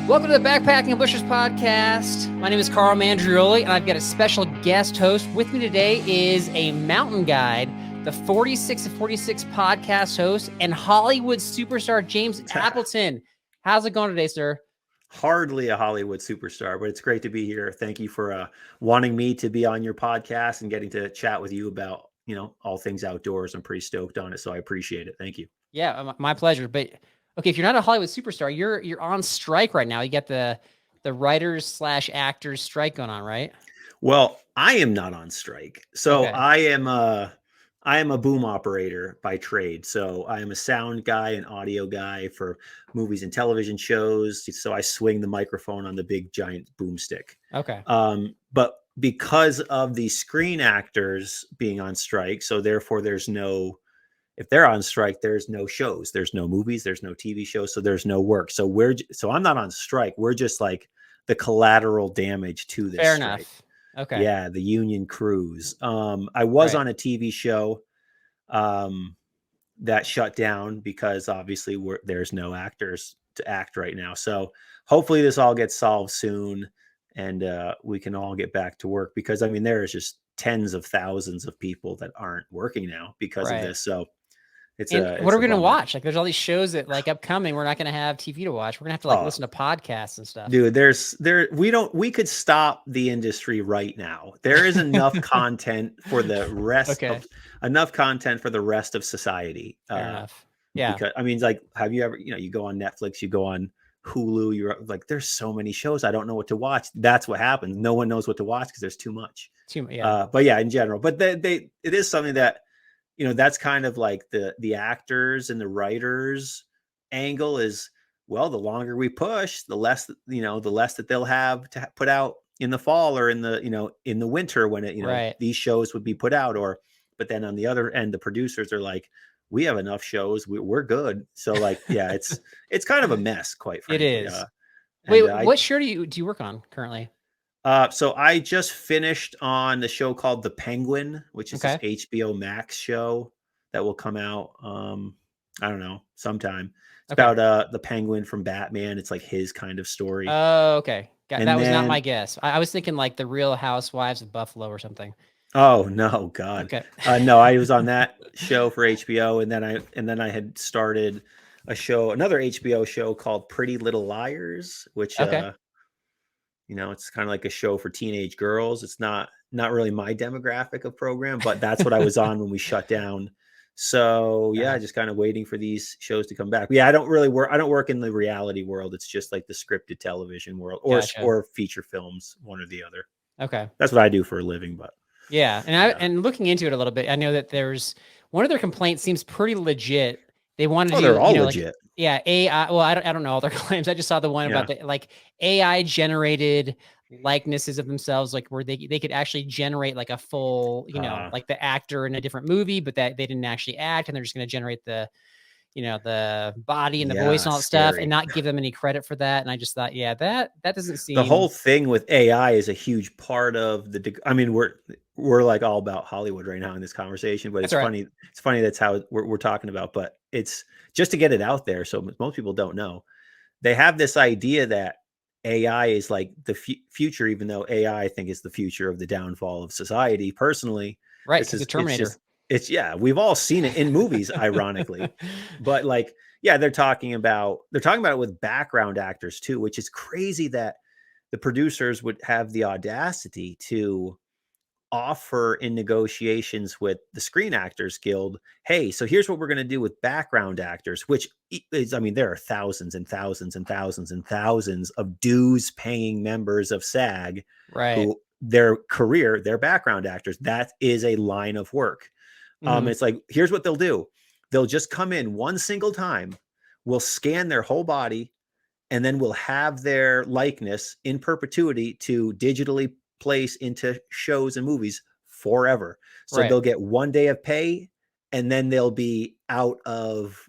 Welcome to the Backpacking and Bushers podcast. My name is Carl Mandrioli, and I've got a special guest host. With me today is a mountain guide, the 46 of 46 podcast host, and Hollywood superstar James Appleton. How's it going today, sir? Hardly a Hollywood superstar, but it's great to be here. Thank you for wanting me to be on your podcast and getting to chat with you about, all things outdoors. I'm pretty stoked on it, so I appreciate it. Thank you. Yeah, my pleasure. But okay, if you're not a Hollywood superstar, you're on strike right now. You got the writers/actors strike going on, right? Well, I am not on strike. So Okay. I am a boom operator by trade. So I am a sound guy, an audio guy for movies and television shows. So I swing the microphone on the big giant boomstick. Okay. But because of the screen actors being on strike, so therefore if they're on strike, there's no shows, there's no movies, there's no TV shows, so there's no work. So I'm not on strike. We're just like the collateral damage to this. Fair strike. enough. Okay. Yeah, the union crews. I was on a TV show that shut down because obviously there's no actors to act right now. So hopefully this all gets solved soon and we can all get back to work, because there is just tens of thousands of people that aren't working now because of this. So what are we going to watch? Like, there's all these shows that upcoming. We're not going to have TV to watch. We're going to have to listen to podcasts and stuff. Dude, we could stop the industry right now. There is enough content for the rest enough content for the rest of society. Fair enough. Yeah. Because have you ever, you go on Netflix, you go on Hulu, you're like, there's so many shows. I don't know what to watch. That's what happens. No one knows what to watch because there's too much. But yeah, in general, but it is something that, that's kind of like the actors and the writers angle is, well, the longer we push, the less that they'll have to put out in the fall or in the winter when these shows would be put out. But then on the other end, the producers are like, we have enough shows. We're good. So it's kind of a mess, quite frankly. It is. Wait, what show do you work on currently? So I just finished on the show called The Penguin, which is this HBO Max show that will come out, I don't know, sometime. It's about the Penguin from Batman. It's like his kind of story. Oh, okay. That was not my guess. I was thinking like The Real Housewives of Buffalo or something. Oh no, God. Okay. No, I was on that show for HBO, and then I had started another HBO show called Pretty Little Liars, which it's kind of like a show for teenage girls. It's not really my demographic of program, but that's what I was on when we shut down. So yeah, just kind of waiting for these shows to come back. Yeah, I don't work in the reality world. It's just like the scripted television world or feature films, one or the other. Okay. That's what I do for a living, but yeah. And looking into it a little bit, I know that there's one of their complaints seems pretty legit. They wanted to they're all legit. AI. Well, I don't know all their claims. I just saw the one about the AI generated likenesses of themselves, like where they could actually generate like a full, like the actor in a different movie, but that they didn't actually act, and they're just going to generate the body and the voice and all that stuff, and not give them any credit for that. And I just thought, that doesn't seem. The whole thing with AI is a huge part of we're like all about Hollywood right now in this conversation, but it's funny. It's funny that's how we're talking about, but it's just to get it out there. So most people don't know. They have this idea that AI is like the future, even though AI, I think, is the future of the downfall of society. Personally, right? It's the Terminator. We've all seen it in movies, ironically, but they're talking about it with background actors too, which is crazy that the producers would have the audacity to offer in negotiations with the Screen Actors Guild, hey, so here's what we're going to do with background actors, which is, there are thousands and thousands and thousands and thousands of dues paying members of SAG, who their career, they're background actors. That is a line of work. It's like, here's what they'll do. They'll just come in one single time. We'll scan their whole body, and then we'll have their likeness in perpetuity to digitally place into shows and movies forever. So they'll get 1 day of pay, and then they'll be out of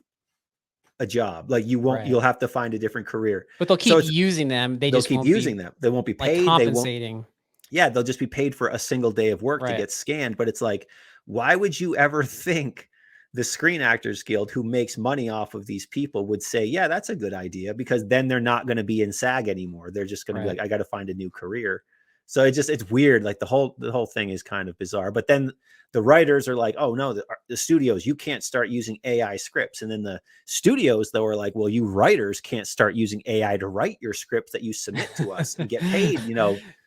a job. Like you'll have to find a different career. But they'll keep using them. They'll keep using them. They won't be paid. Compensating. They'll just be paid for a single day of work to get scanned. But it's like, why would you ever think the Screen Actors Guild, who makes money off of these people, would say, yeah, that's a good idea, because then they're not going to be in SAG anymore. They're just going to be like, I got to find a new career. So it's weird. Like the whole thing is kind of bizarre. But then the writers are like, oh no, the studios, you can't start using AI scripts. And then the studios, though, are like, well, you writers can't start using AI to write your scripts that you submit to us and get paid,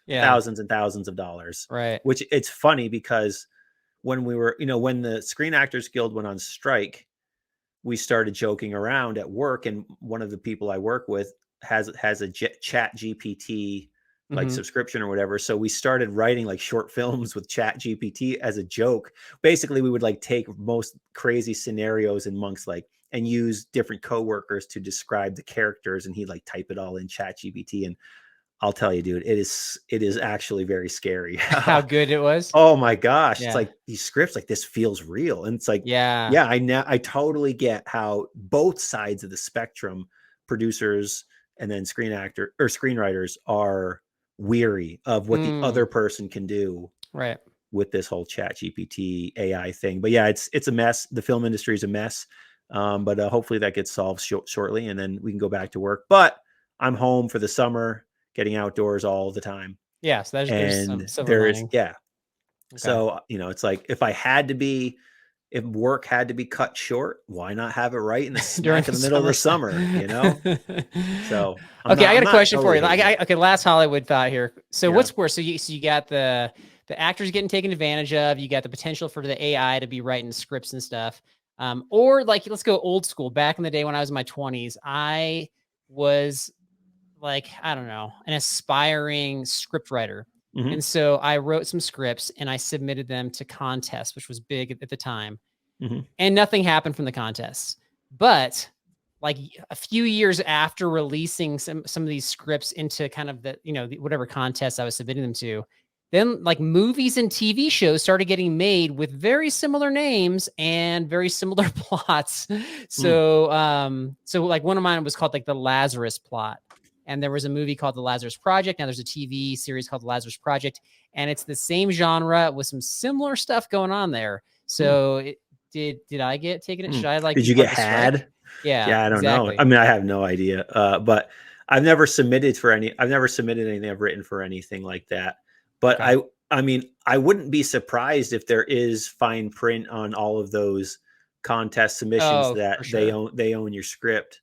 thousands and thousands of dollars. Right. Which it's funny because when we were, when the Screen Actors Guild went on strike, we started joking around at work. And one of the people I work with has a Chat GPT like subscription or whatever. So we started writing like short films with Chat GPT as a joke. Basically, we would like take most crazy scenarios and use different coworkers to describe the characters, and he'd like type it all in Chat GPT. And I'll tell you, dude, it is actually very scary how good it was. Oh my gosh. Yeah. It's like these scripts, like this feels real. And it's like, yeah, I totally get how both sides of the spectrum, producers and then screenwriters, are weary of what the other person can do right with this whole Chat GPT AI thing. But yeah, it's a mess. The film industry is a mess. But hopefully that gets solved shortly, and then we can go back to work. But I'm home for the summer, getting outdoors all the time. Yeah, so there's some there is, okay. So, it's like if work had to be cut short, why not have it right in the smack in the middle of the summer, So, I got a question for you. Okay, last Hollywood thought here. So what's worse? So you got the actors getting taken advantage of, you got the potential for the AI to be writing scripts and stuff. Or like, let's go old school. Back in the day when I was in my 20s, I was like, I don't know, an aspiring script writer. And so I wrote some scripts and I submitted them to contests, which was big at the time. And nothing happened from the contests. But like a few years after releasing some of these scripts into kind of the, whatever contest I was submitting them to, then like movies and TV shows started getting made with very similar names and very similar plots. So, so like one of mine was called like the Lazarus Plot. And there was a movie called The Lazarus Project. Now there's a TV series called The Lazarus Project, and it's the same genre with some similar stuff going on there. So did I get taken? Should I like? Did you get had? Yeah, I don't know. I mean, I have no idea. But I've never submitted anything I've written for anything like that. But I mean, I wouldn't be surprised if there is fine print on all of those contest submissions that sure. they own your script.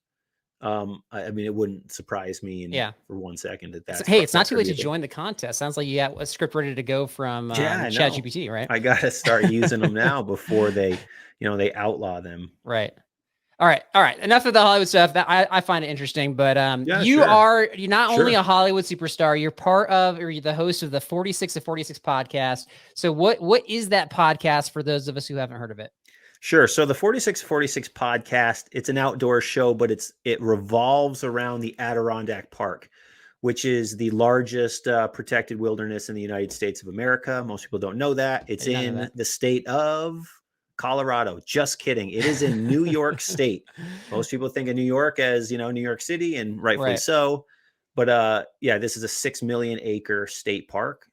I mean, it wouldn't surprise me for 1 second that hey, it's not too late to join the contest. Sounds like you got a script ready to go from ChatGPT, right? I got to start using them now before they outlaw them. Right. All right. Enough of the Hollywood stuff. That I find it interesting, but you're not only a Hollywood superstar, you're you're the host of the 46 to 46 podcast. So what is that podcast for those of us who haven't heard of it? Sure. So the 4646 podcast, it's an outdoor show, but it revolves around the Adirondack Park, which is the largest protected wilderness in the United States of America. Most people don't know that. It's in the state of Colorado. Just kidding. It is in New York State. Most people think of New York as, New York City, and rightfully so. But this is a 6 million acre state park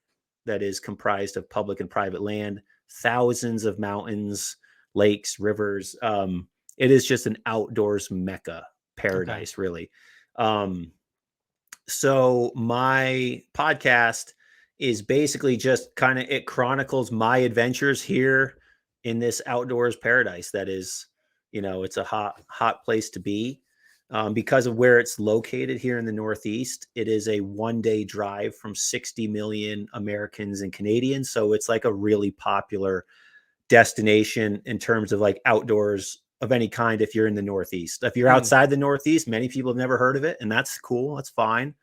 that is comprised of public and private land, thousands of mountains, lakes, rivers. It is just an outdoors mecca paradise, really. So my podcast is basically just it chronicles my adventures here in this outdoors paradise that is, it's a hot place to be. Because of where it's located here in the Northeast, it is a 1-day drive from 60 million Americans and Canadians. So it's like a really popular destination in terms of like outdoors of any kind if you're in the Northeast. If you're outside the Northeast, many people have never heard of it, and that's cool. That's fine.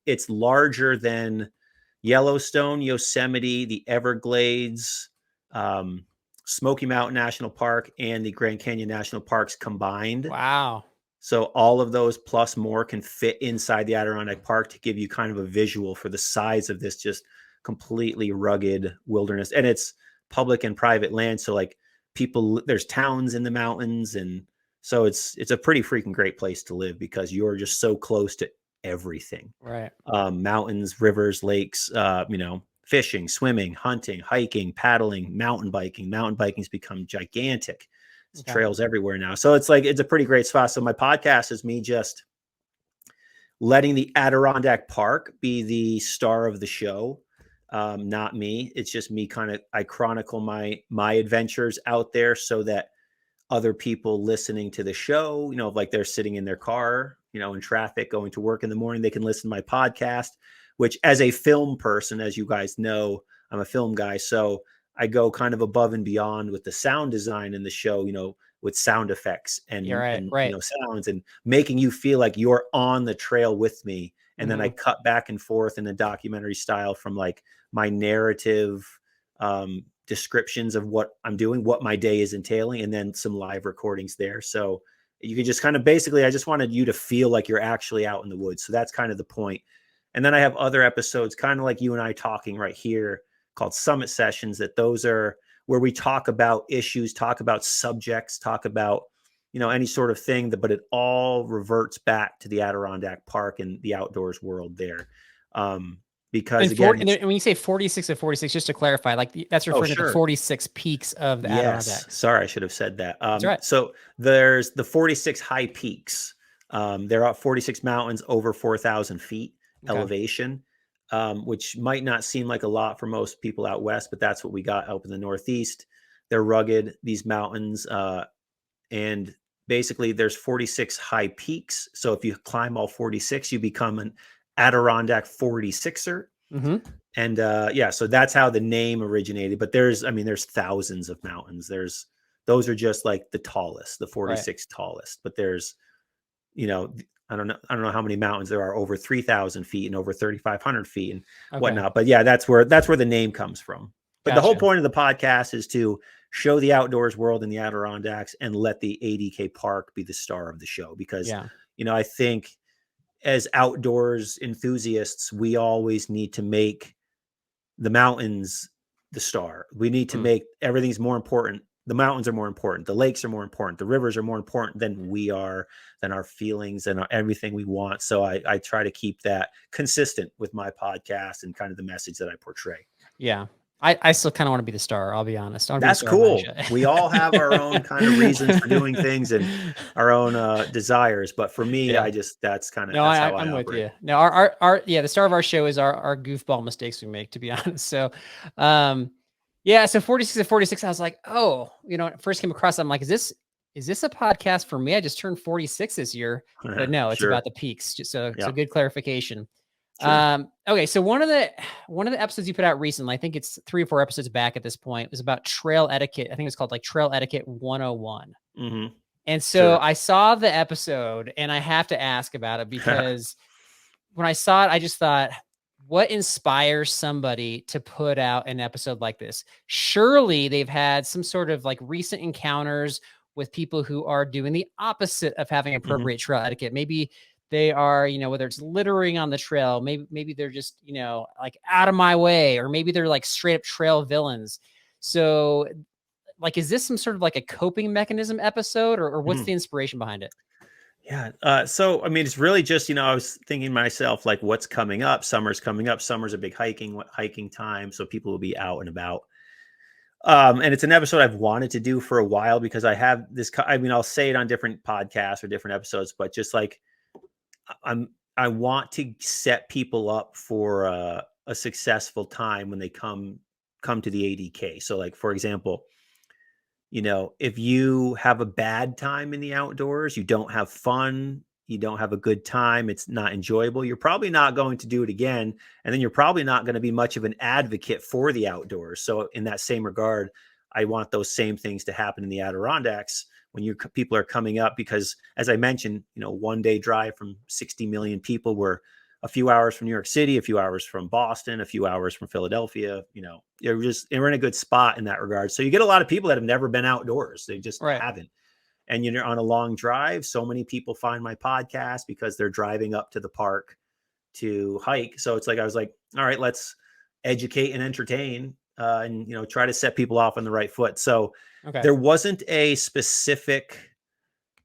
It's larger than Yellowstone, Yosemite, the Everglades, Smoky Mountain National Park, and the Grand Canyon National Parks combined. Wow. So all of those plus more can fit inside the Adirondack Park to give you kind of a visual for the size of this just completely rugged wilderness. And it's public and private land. So like there's towns in the mountains. And so it's a pretty freaking great place to live because you're just so close to everything. Right. Mountains, rivers, lakes, fishing, swimming, hunting, hiking, paddling, mountain biking. Mountain biking's become gigantic It's trails everywhere now. So it's like, it's a pretty great spot. So my podcast is me just letting the Adirondack Park be the star of the show. Not me. It's just me I chronicle my adventures out there so that other people listening to the show, like they're sitting in their car, in traffic, going to work in the morning, they can listen to my podcast, which as a film person, as you guys know, I'm a film guy. So I go kind of above and beyond with the sound design in the show, with sound effects and sounds, and making you feel like you're on the trail with me. And then I cut back and forth in a documentary style from like my narrative descriptions of what I'm doing, what my day is entailing, and then some live recordings there. So you can just kind of basically, I just wanted you to feel like you're actually out in the woods. So that's kind of the point. And then I have other episodes, kind of like you and I talking right here, called Summit Sessions, that those are where we talk about issues, talk about subjects, talk about, any sort of thing, but it all reverts back to the Adirondack Park and the outdoors world there. Because and when you say 46 of 46, just to clarify, like that's referring to the 46 peaks of the Adirondacks. Sorry, I should have said that. That's right. So there's the 46 high peaks. There are 46 mountains over 4,000 feet elevation, which might not seem like a lot for most people out west, but that's what we got up in the Northeast. They're rugged, these mountains, and basically there's 46 high peaks. So if you climb all 46, you become an Adirondack 46er. And so that's how the name originated. But there's thousands of mountains. Those are just like the tallest, the 46 tallest. But there's, I don't know how many mountains there are over 3,000 feet and over 3,500 feet and whatnot. But yeah, that's where the name comes from. But the whole point of the podcast is to show the outdoors world in the Adirondacks and let the ADK Park be the star of the show. Because, I think as outdoors enthusiasts, we always need to make the mountains the star. We need to make everything's more important. The mountains are more important. The lakes are more important. The rivers are more important than we are, than our feelings and everything we want. So I try to keep that consistent with my podcast and kind of the message that I portray. Yeah. I still kind of want to be the star. I'll be honest. That's cool. We all have our own kind of reasons for doing things and our own desires. But for me, that's kind of, I'm with you. No, our the star of our show is our goofball mistakes we make, to be honest. So, so 46 to 46, I was like, it first came across, I'm like, is this a podcast for me? I just turned 46 this year, but no, it's about the peaks. So good clarification. Sure. Okay. So one of the episodes you put out recently, I think it's 3 or 4 episodes back at this point, was about trail etiquette. I think it's called like Trail Etiquette 101. And so I saw the episode and I have to ask about it because when I saw it, I just thought, what inspires somebody to put out an episode like this? Surely they've had some sort of like recent encounters with people who are doing the opposite of having appropriate trail etiquette. Maybe they are, whether it's littering on the trail, maybe they're just, like out of my way, or maybe they're like straight up trail villains. So like, is this some sort of like a coping mechanism episode, or what's the inspiration behind it? Yeah. So, it's really just, I was thinking to myself, like, what's coming up? Summer's coming up. Summer's a big hiking time. So people will be out and about. And it's an episode I've wanted to do for a while because I have this, I'll say it on different podcasts or different episodes, but just like, I want to set people up for a successful time when they come to the ADK. So like, for example, if you have a bad time in the outdoors, you don't have fun, you don't have a good time, it's not enjoyable, you're probably not going to do it again. And then you're probably not going to be much of an advocate for the outdoors. So in that same regard, I want those same things to happen in the Adirondacks when people are coming up, because as I mentioned, 1 day drive from 60 million people, we're a few hours from New York City, a few hours from Boston, a few hours from Philadelphia, we're in a good spot in that regard. So you get a lot of people that have never been outdoors. They just haven't. And you're on a long drive. So many people find my podcast because they're driving up to the park to hike. So it's like, I was like, all right, let's educate and entertain and, try to set people off on the right foot. So there wasn't a specific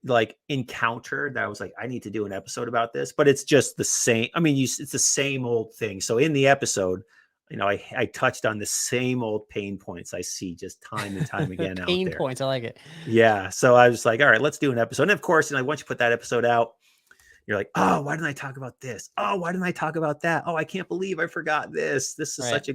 like encounter that I was like, I need to do an episode about this, but it's just the same. It's the same old thing. So in the episode, I touched on the same old pain points I see just time and time again out Pain there. points. I like it. Yeah. So I was like, all right, let's do an episode. And of course, once you put that episode out, you're like, oh, why didn't I talk about this? Oh, why didn't I talk about that? Oh, I can't believe I forgot this. This is such a,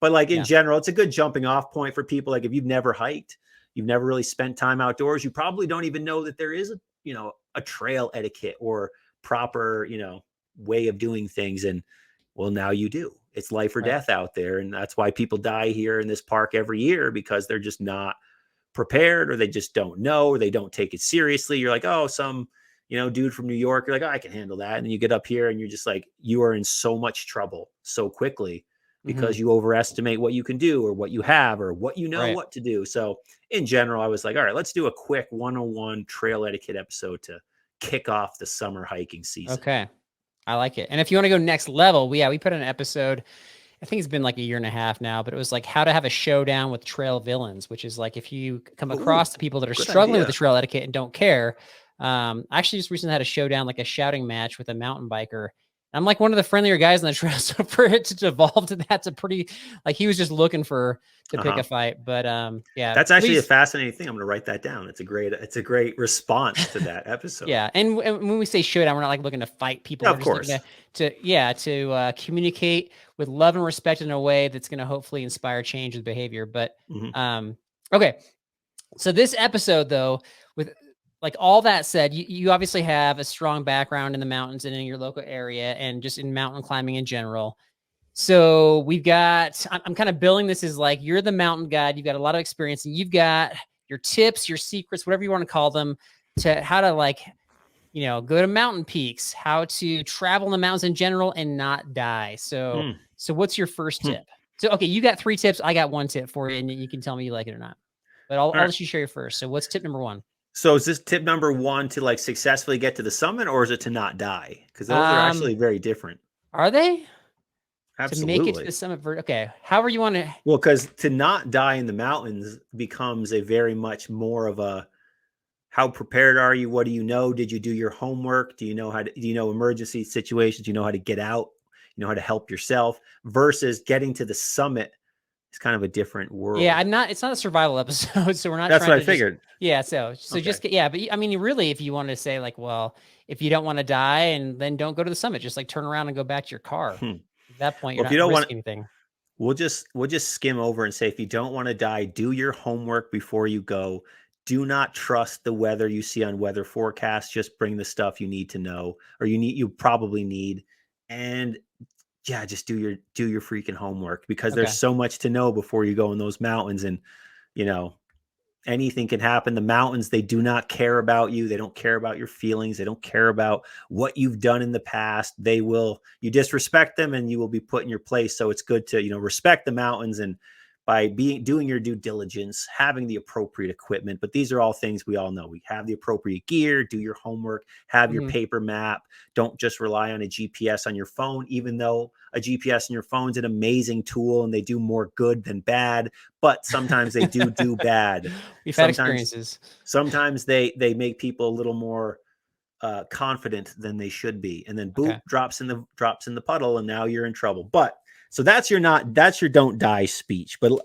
but like in general, it's a good jumping off point for people. Like if you've never hiked, you've never really spent time outdoors, you probably don't even know that there is a trail etiquette or proper, way of doing things. And well, now you do. It's life or death out there. And that's why people die here in this park every year, because they're just not prepared, or they just don't know, or they don't take it seriously. You're like, oh, some, dude from New York, you're like, oh, I can handle that. And then you get up here and you're just like, you are in so much trouble so quickly because you overestimate what you can do or what you have or what what to do. So in general, I was like, all right, let's do a quick 101 trail etiquette episode to kick off the summer hiking season. Okay. I like it. And if you want to go next level, we put in an episode, I think it's been like a year and a half now, but it was like how to have a showdown with trail villains, which is like if you come across the people that are struggling with the trail etiquette and don't care. I actually just recently had a showdown, like a shouting match with a mountain biker. I'm like one of the friendlier guys on the trail. So for it to evolve to that's a pretty, like he was just looking to pick a fight. But yeah, that's actually a fascinating thing. I'm going to write that down. It's a great response to that episode. Yeah. And when we say showdown, we're not like looking to fight people. Of course. To communicate with love and respect in a way that's going to hopefully inspire change with behavior. But okay. So this episode though, with like all that said, you obviously have a strong background in the mountains and in your local area and just in mountain climbing in general. So I'm kind of billing this as like, you're the mountain guide. You've got a lot of experience and you've got your tips, your secrets, whatever you want to call them, to how to go to mountain peaks, how to travel in the mountains in general and not die. So what's your first tip? So, okay, you got 3 tips. I got 1 tip for you and you can tell me you like it or not, but I'll let you share your first. So what's tip number 1? So is this tip number 1 to like successfully get to the summit, or is it to not die? Because those are actually very different. Are they? Absolutely. To make it to the summit. Okay. However you want to. Well, because to not die in the mountains becomes a very much more of a, how prepared are you? What do you know? Did you do your homework? Do you know emergency situations? Do you know how to get out? You know how to help yourself, versus getting to the summit. It's kind of a different world. Yeah, it's not a survival episode, so we're not. That's what I figured. So just but I mean, really, if you want to say like, well, if you don't want to die, and then don't go to the summit, just like turn around and go back to your car. At that point, you're not risking anything. We'll just skim over and say, if you don't want to die, do your homework before you go. Do not trust the weather you see on weather forecasts. Just bring the stuff you need to know, or you probably need, and yeah, just do your freaking homework, because there's so much to know before you go in those mountains. And, anything can happen. The mountains, they do not care about you. They don't care about your feelings. They don't care about what you've done in the past. You disrespect them and you will be put in your place. So it's good to, respect the mountains, and by doing your due diligence, having the appropriate equipment. But these are all things we all know. We have the appropriate gear, do your homework, have your paper map. Don't just rely on a GPS on your phone, even though a GPS on your phone is an amazing tool and they do more good than bad. But sometimes they do bad. We've had experiences. Sometimes they make people a little more confident than they should be. And then boop, drops in the puddle, and now you're in trouble. But so that's your don't die speech. But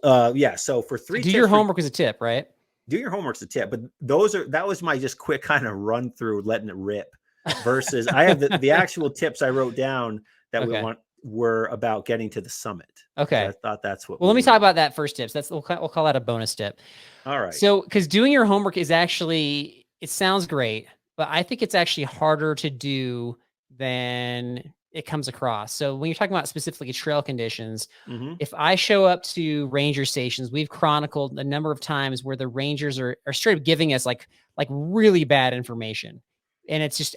so for 3 do your homework is a tip, right? Do your homework's a tip. But that was my just quick kind of run through, letting it rip, versus I have the actual tips I wrote down that were about getting to the summit. Okay. So I thought that's what. Well, let me talk about that first tips. We'll call that a bonus tip. All right. So, because doing your homework is actually, it sounds great, but I think it's actually harder to do than it comes across. So when you're talking about specifically trail conditions, if I show up to ranger stations, we've chronicled a number of times where the rangers are straight up giving us like really bad information. And it's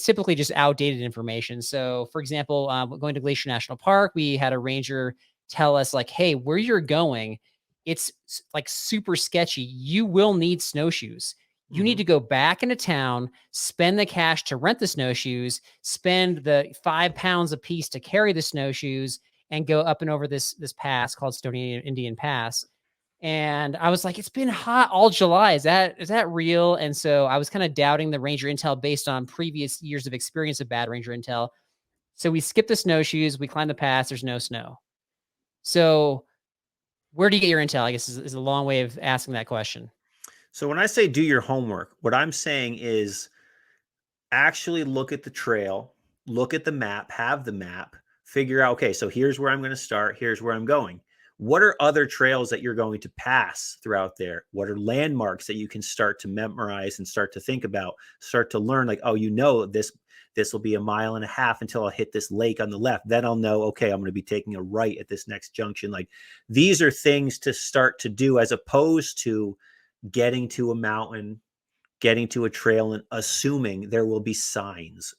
typically just outdated information. So for example, going to Glacier National Park, we had a ranger tell us like, hey, where you're going, it's like super sketchy. You will need snowshoes. You need to go back into town, spend the cash to rent the snowshoes, spend the 5 pounds a piece to carry the snowshoes, and go up and over this pass called Stony Indian Pass. And I was like, it's been hot all July. Is that real? And so I was kind of doubting the ranger intel based on previous years of experience of bad ranger intel. So we skipped the snowshoes. We climbed the pass. There's no snow. So where do you get your intel? I guess is a long way of asking that question. So when I say do your homework, what I'm saying is actually look at the trail, look at the map, have the map, figure out, okay, so here's where I'm going to start, here's where I'm going. What are other trails that you're going to pass throughout there? What are landmarks that you can start to memorize and start to think about, start to learn, like, oh, this will be 1.5 miles until I'll hit this lake on the left. Then I'll know, okay, I'm going to be taking a right at this next junction. Like, these are things to start to do, as opposed to getting to a mountain, getting to a trail, and assuming there will be signs.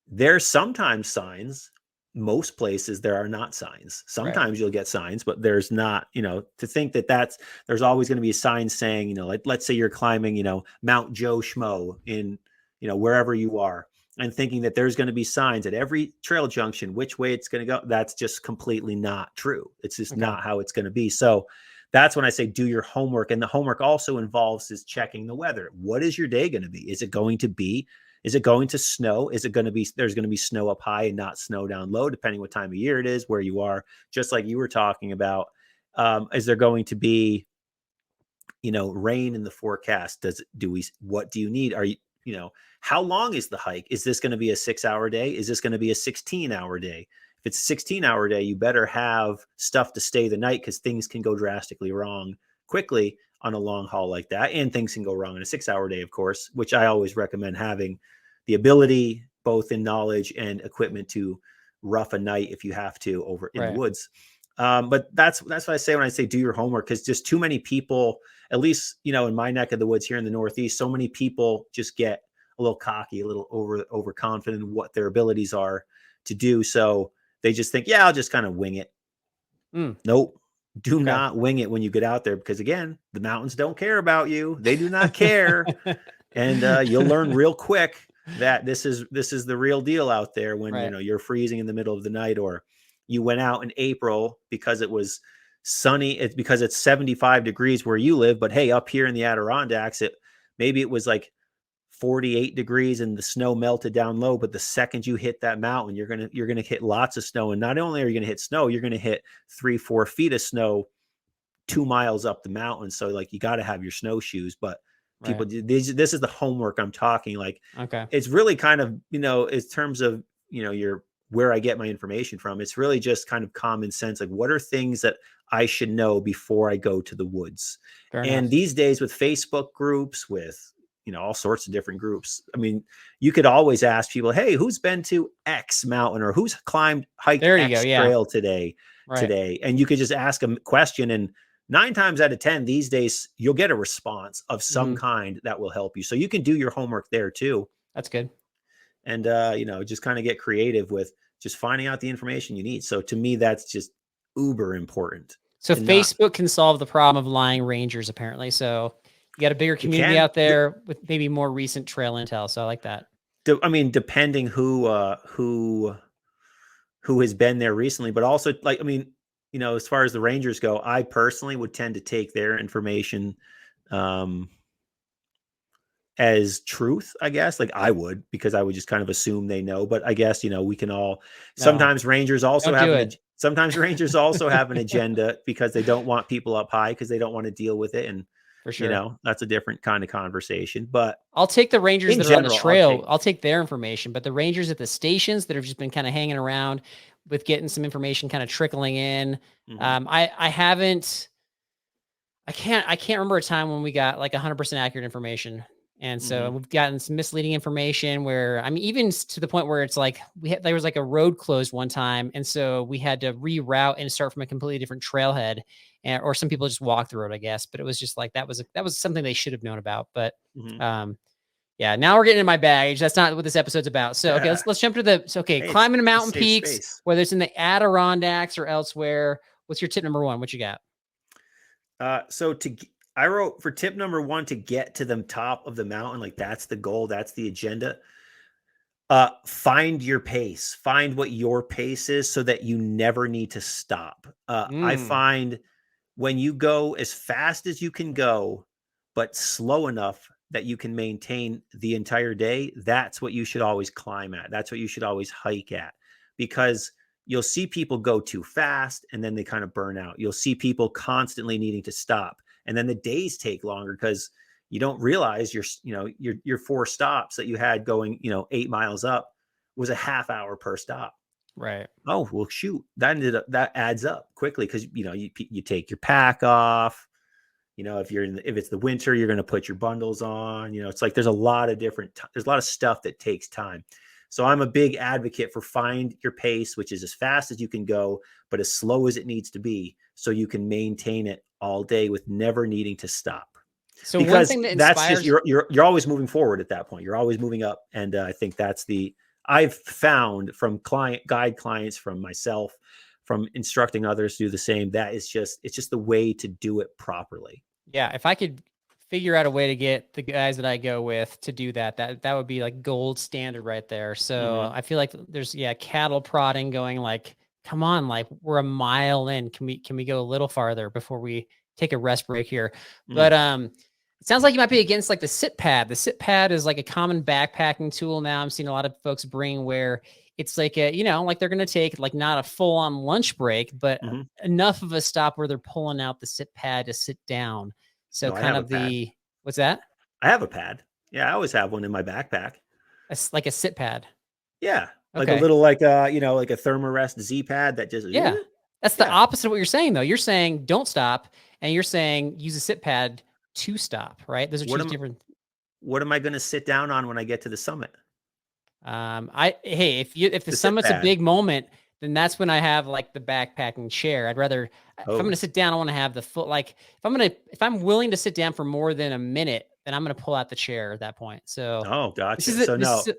There's sometimes signs. Most places there are not signs. Sometimes you'll get signs, but there's not, to think that there's always going to be a sign saying, like, let's say you're climbing, Mount Joe Schmo in, wherever you are, and thinking that there's going to be signs at every trail junction, which way it's going to go. That's just completely not true. It's just not how it's going to be. So that's when I say do your homework. And the homework also involves is checking the weather. What is your day going to be? Is it going to snow? Is it going to be, there's going to be snow up high and not snow down low, depending what time of year it is, where you are, just like you were talking about. Is there going to be, rain in the forecast? What do you need? Are you, how long is the hike? Is this going to be a 6-hour day? Is this going to be a 16-hour day? If it's a 16-hour day, you better have stuff to stay the night, because things can go drastically wrong quickly on a long haul like that. And things can go wrong in a 6-hour day, of course, which I always recommend having the ability, both in knowledge and equipment, to rough a night if you have to over in the woods. But that's what I say when I say do your homework, because just too many people, at least, in my neck of the woods here in the Northeast, so many people just get a little cocky, a little overconfident in what their abilities are to do. So they just think, yeah, I'll just kind of wing it. Nope. Do not wing it when you get out there, because again, the mountains don't care about you. They do not care. And you'll learn real quick that this is the real deal out there when, you're freezing in the middle of the night, or you went out in April because it was sunny. It's because it's 75 degrees where you live. But hey, up here in the Adirondacks, maybe it was like 48 degrees and the snow melted down low. But the second you hit that mountain, you're going to hit lots of snow. And not only are you going to hit snow, you're going to hit 3-4 feet of snow 2 miles up the mountain. So like, you got to have your snowshoes. But people, this is the homework I'm talking. Like, it's really kind of, in terms of, where I get my information from, it's really just kind of common sense. Like, what are things that I should know before I go to the woods? And these days with Facebook groups, with, all sorts of different groups, I mean, you could always ask people, hey, who's been to X mountain, or who's hiked X trail today? And you could just ask a question, and 9 times out of 10 these days, you'll get a response of some kind that will help you. So you can do your homework there too. That's good. And, just kind of get creative with just finding out the information you need. So to me, that's just uber important. So Facebook can solve the problem of lying rangers, apparently. So you got a bigger community out there with maybe more recent trail intel. So I like that. I mean, depending who has been there recently, but also, like, I mean, as far as the rangers go, I personally would tend to take their information as truth, I guess. Like, I would, because I would just kind of assume they know. But I guess, we can all, sometimes rangers also sometimes rangers also have an agenda, because they don't want people up high, because they don't want to deal with it. And for sure, that's a different kind of conversation. But I'll take the rangers that are on the trail. I'll take their information, but the rangers at the stations that have just been kind of hanging around with getting some information kind of trickling in. I can't remember a time when we got like 100% accurate information. And so we've gotten some misleading information where, I mean, even to the point where it's like there was like a road closed one time. And so we had to reroute and start from a completely different trailhead, or some people just walk the road, I guess. But it was just like, that was something they should have known about. But yeah, now we're getting in my baggage. That's not what this episode's about. So, okay, let's jump to climbing mountain peaks, whether it's in the Adirondacks or elsewhere. What's your tip number 1? What you got? I wrote for tip number 1, to get to the top of the mountain. Like, that's the goal. That's the agenda. Find your pace. Find what your pace is, so that you never need to stop. I find when you go as fast as you can go, but slow enough that you can maintain the entire day, that's what you should always climb at. That's what you should always hike at, because you'll see people go too fast and then they kind of burn out. You'll see people constantly needing to stop, and then the days take longer because you don't realize your 4 stops that you had going, 8 miles up was a half hour per stop. Right. Oh, well, shoot, that adds up quickly because you take your pack off. If it's the winter, you're going to put your bundles on. It's like there's a lot of stuff that takes time. So I'm a big advocate for find your pace, which is as fast as you can go, but as slow as it needs to be, so you can maintain it all day with never needing to stop. So because one thing that inspires, you're always moving forward at that point. You're always moving up, and I think I've found from guide clients, from myself, from instructing others to do the same, that it's just the way to do it properly. Yeah, if I could figure out a way to get the guys that I go with to do that would be like gold standard right there. So I feel like there's cattle prodding going like, come on, like we're a mile in. Can we go a little farther before we take a rest break here? But it sounds like you might be against like the sit pad. The sit pad is like a common backpacking tool now. I'm seeing a lot of folks bring where it's like like they're going to take like not a full on lunch break, but enough of a stop where they're pulling out the sit pad to sit down. So kind of what's that? I have a pad. Yeah. I always have one in my backpack. Like a sit pad. Yeah. Like a little, like a Thermarest Z pad that just, that's the opposite of what you're saying though. You're saying don't stop, and you're saying use a sit pad to stop, right? Those are two different. What am I going to sit down on when I get to the summit? If the summit's a big moment, then that's when I have like the backpacking chair. I'd rather, if I'm going to sit down, I want to have the foot, like if I'm willing to sit down for more than a minute, then I'm going to pull out the chair at that point. So, gotcha.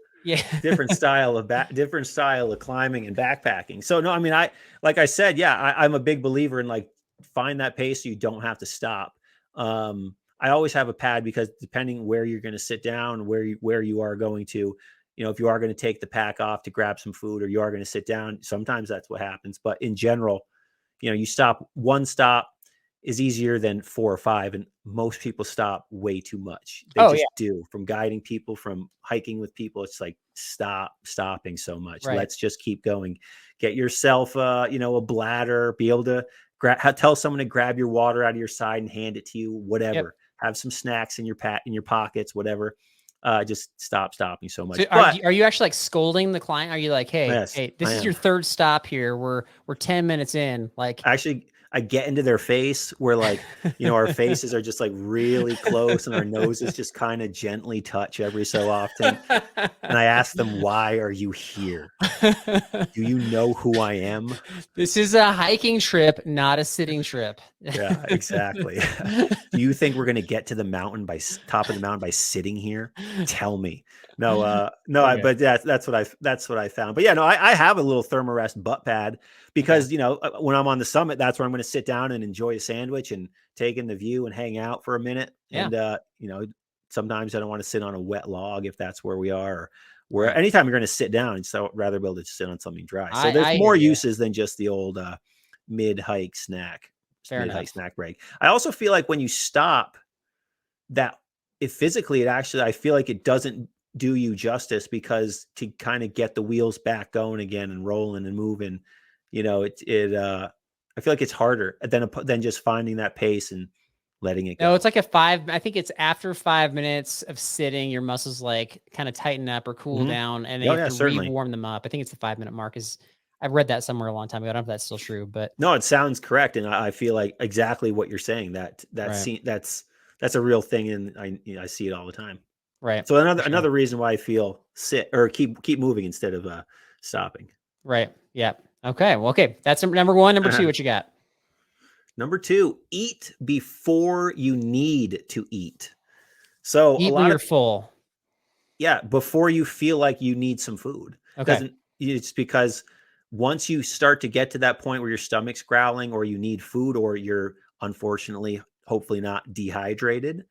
different style of climbing and backpacking. So no, I mean, like I said, I'm a big believer in like, find that pace so you don't have to stop. I always have a pad because depending where you're going to sit down, where you are going to, if you are going to take the pack off to grab some food, or you are going to sit down, sometimes that's what happens. But in general, you stop. One stop is easier than 4 or 5. And most people stop way too much. They do. From guiding people, from hiking with people, it's like stopping so much. Right. Let's just keep going. Get yourself, a bladder, be able to tell someone to grab your water out of your side and hand it to you, whatever. Yep. Have some snacks in your pockets, whatever. Just stopping so much. So are you actually like scolding the client? Are you like, hey, this is your third stop here. We're 10 minutes in. Like, actually, I get into their face where like, our faces are just like really close and our noses just kind of gently touch every so often. And I ask them, why are you here? Do you know who I am? This is a hiking trip, not a sitting trip. Yeah, exactly. Do you think we're going to get to the mountain top of the mountain by sitting here? Tell me. No, okay. But that's what I found. But yeah, no, I have a little Thermarest butt pad because, when I'm on the summit, that's where I'm going to sit down and enjoy a sandwich and take in the view and hang out for a minute. Yeah. And, sometimes I don't want to sit on a wet log if that's where we are, or anytime you're going to sit down, so I'd rather be able to sit on something dry. So there's more uses than just the old mid-hike snack. Mid-hike snack break. I also feel like when you stop, that I feel like it doesn't do you justice, because to kind of get the wheels back going again and rolling and moving, I feel like it's harder than just finding that pace and letting it go. No, it's like I think it's after 5 minutes of sitting, your muscles like kind of tighten up or cool down, and they have to re-warm them up. I think it's the 5 minute mark. I've read that somewhere a long time ago. I don't know if that's still true, but no, it sounds correct. And I feel like exactly what you're saying, that's a real thing. And I see it all the time. Right. So another reason why I feel sit or keep moving instead of stopping. Right. Yeah. Okay. Well, okay. That's number 1. Number 2, what you got? Number 2, eat before you need to eat. So eat when you're full. Yeah. Before you feel like you need some food. Okay. It's because once you start to get to that point where your stomach's growling, or you need food, or you're unfortunately, hopefully not dehydrated,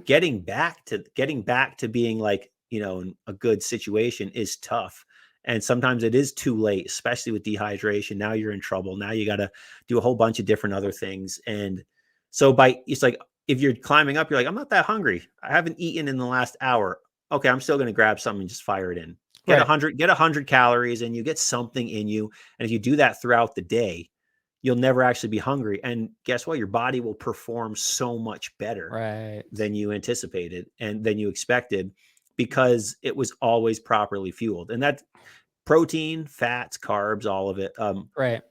getting back to being like, in a good situation is tough. And sometimes it is too late, especially with dehydration. Now you're in trouble. Now you got to do a whole bunch of different other things. And so it's like, if you're climbing up, you're like, I'm not that hungry. I haven't eaten in the last hour. Okay. I'm still going to grab something and just fire it in. Get Right. 100 calories and you get something in you. And if you do that throughout the day, you'll never actually be hungry. And guess what? Your body will perform so much better Right. than you anticipated and than you expected because it was always properly fueled. And that protein, fats, carbs, all of it. Right.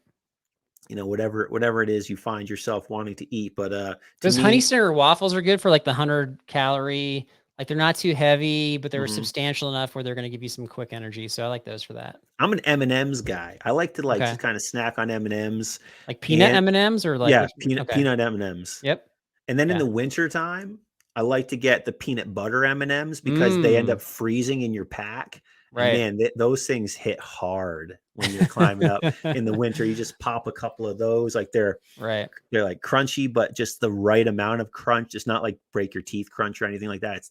Whatever it is you find yourself wanting to eat. But to Those honey me, snicker waffles are good for like the 100-calorie. Like they're not too heavy, but they're mhm. substantial enough where they're going to give you some quick energy. So I like those for that. I'm an M&M's guy. I like to like Okay. just kind of snack on M&M's Like peanut and M&Ms or like yeah, which? peanut Okay. peanut M&Ms. Yep. And then in Yeah. the winter time, I like to get the peanut butter M&Ms because they end Mm. up freezing in your pack. And Right. man, those things hit hard when you're climbing up in the winter. You just pop a couple of those, like Right. they're like crunchy, but just the right amount of crunch. It's not like break your teeth crunch or anything like that.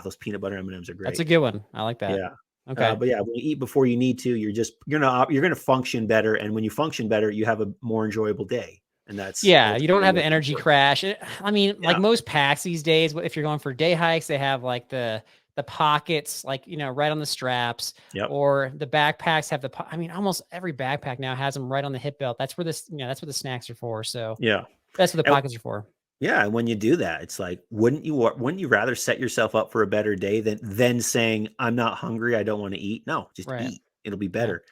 Those peanut butter M&Ms are That's a great. good one. I like that. Yeah. Okay. But yeah, when you eat before you need to, you're gonna function better, and when you function better, you have a more enjoyable day, and that's Yeah, you don't ultimately have the what's energy important. crash. I mean, like Yeah, most packs these days, if you're going for day hikes, they have like the pockets, like right on the straps, yep, or the backpacks have I mean, almost every backpack now has them right on the hip belt. That's where that's what the snacks are for. So yeah, that's what the and, pockets are for. yeah. And when you do that, it's like, wouldn't you rather set yourself up for a better day than saying, "I'm not hungry, I don't want to eat." No, just Right. eat. It'll be Yeah. better.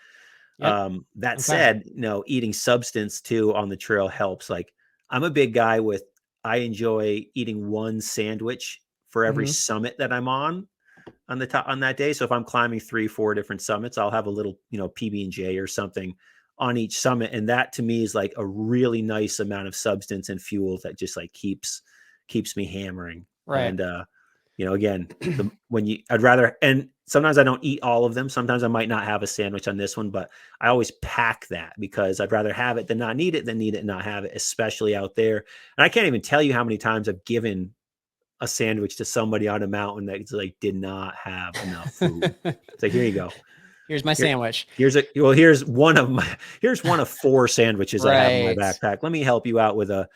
Yep. That Okay. said, eating substance too on the trail helps. Like I'm a big guy I enjoy eating one sandwich for every Hmm. summit that I'm on the top on that day. So if I'm climbing 3, 4 different summits, I'll have a little, PB&J or something on each summit. And that to me is like a really nice amount of substance and fuel that just like keeps me hammering. Right. And again, I'd rather, and sometimes I don't eat all of them. Sometimes I might not have a sandwich on this one, but I always pack that because I'd rather have it than not need it than need it and not have it, especially out there. And I can't even tell you how many times I've given a sandwich to somebody on a mountain that like did not have enough food. It's like, here you go. Here's my Here, sandwich. here's one of 4 sandwiches I have in my Right. backpack. Let me help you out with a,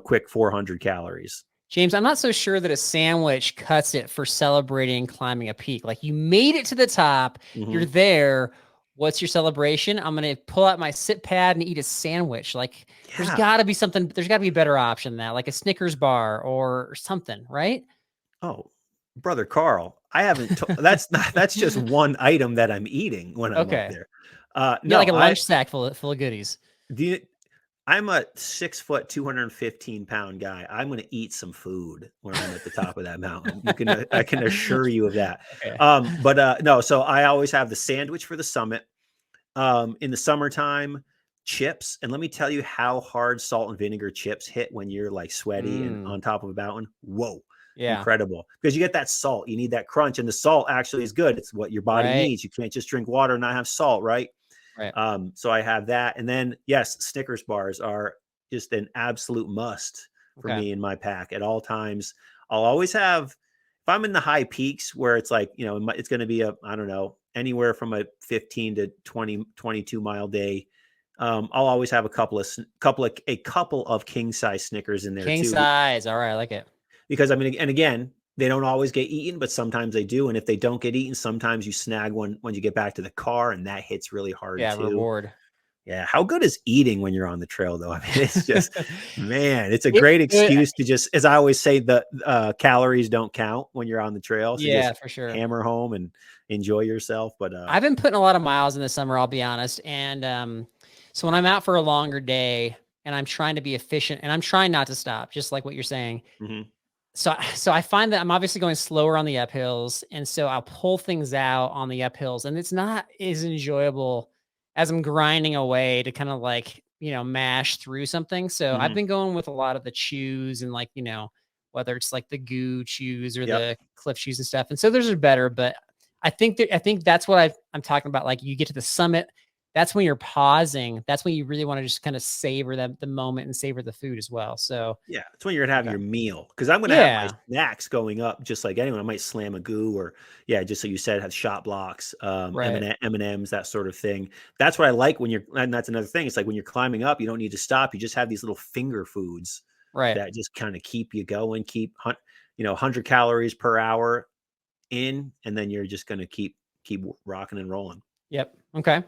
quick 400 calories. James, I'm not so sure that a sandwich cuts it for celebrating climbing a peak. Like you made it to the top, Hmm. you're there. What's your celebration? I'm going to pull out my sit pad and eat a sandwich. Like there's Yeah. got to be something, there's got to be a better option than that, like a Snickers bar or something, right? Oh, brother Carl, I haven't. That's just one item that I'm eating when I'm up Okay. there. Yeah, like No, a lunch sack full of goodies. do. I'm a 6 foot, 215 pound guy. I'm going to eat some food when I'm at the top of that mountain. I can assure you of that. Okay. But no, so I always have the sandwich for the summit. In the summertime, chips. And let me tell you how hard salt and vinegar chips hit when you're like sweaty and Mm, on top of a mountain. Whoa, yeah. incredible. Because you get that salt, you need that crunch, and the salt actually is good. It's what your body Right. needs. You can't just drink water and not have salt, right? Right. So I have that. And then, yes, Snickers bars are just an absolute must for Okay. me in my pack at all times. I'll always have, if I'm in the high peaks where it's like, it's going to be I don't know, anywhere from a 15 to 20, 22 mile day. I'll always have a couple of king size Snickers in there King too, size. All right. I like it. because I mean, and again, they don't always get eaten, but sometimes they do. And if they don't get eaten, sometimes you snag one when you get back to the car, and that hits really hard Yeah. too. Reward. Yeah, how good is eating when you're on the trail, though? I mean, it's just, man, it's a It's great good. excuse to just, as I always say, the calories don't count when you're on the trail. So Yeah, just for sure. hammer home and enjoy yourself. But I've been putting a lot of miles in the summer, I'll be honest. And so when I'm out for a longer day and I'm trying to be efficient and I'm trying not to stop, just like what you're saying. mhm, So I find that I'm obviously going slower on the uphills. And so I'll pull things out on the uphills. And it's not as enjoyable as I'm grinding away to kind of like, mash through something. So I've mhm, been going with a lot of the chews and like, whether it's like the goo chews or yep, the cliff chews and stuff. And so those are better, but I think that's what I'm talking about. Like you get to the summit, that's when you're pausing. That's when you really want to just kind of savor the moment and savor the food as well. So yeah, it's when you're gonna have okay. your meal, because I'm gonna have my Yeah. snacks going up just like anyone. I might slam a goo or, yeah, just so you said, have shot blocks, Right. M&Ms, that sort of thing. That's what I like and that's another thing. It's like when you're climbing up, you don't need to stop. You just have these little finger foods Right. that just kind of keep you going, 100 calories per hour in, and then you're just going to keep keep rocking and rolling. Yep. Okay.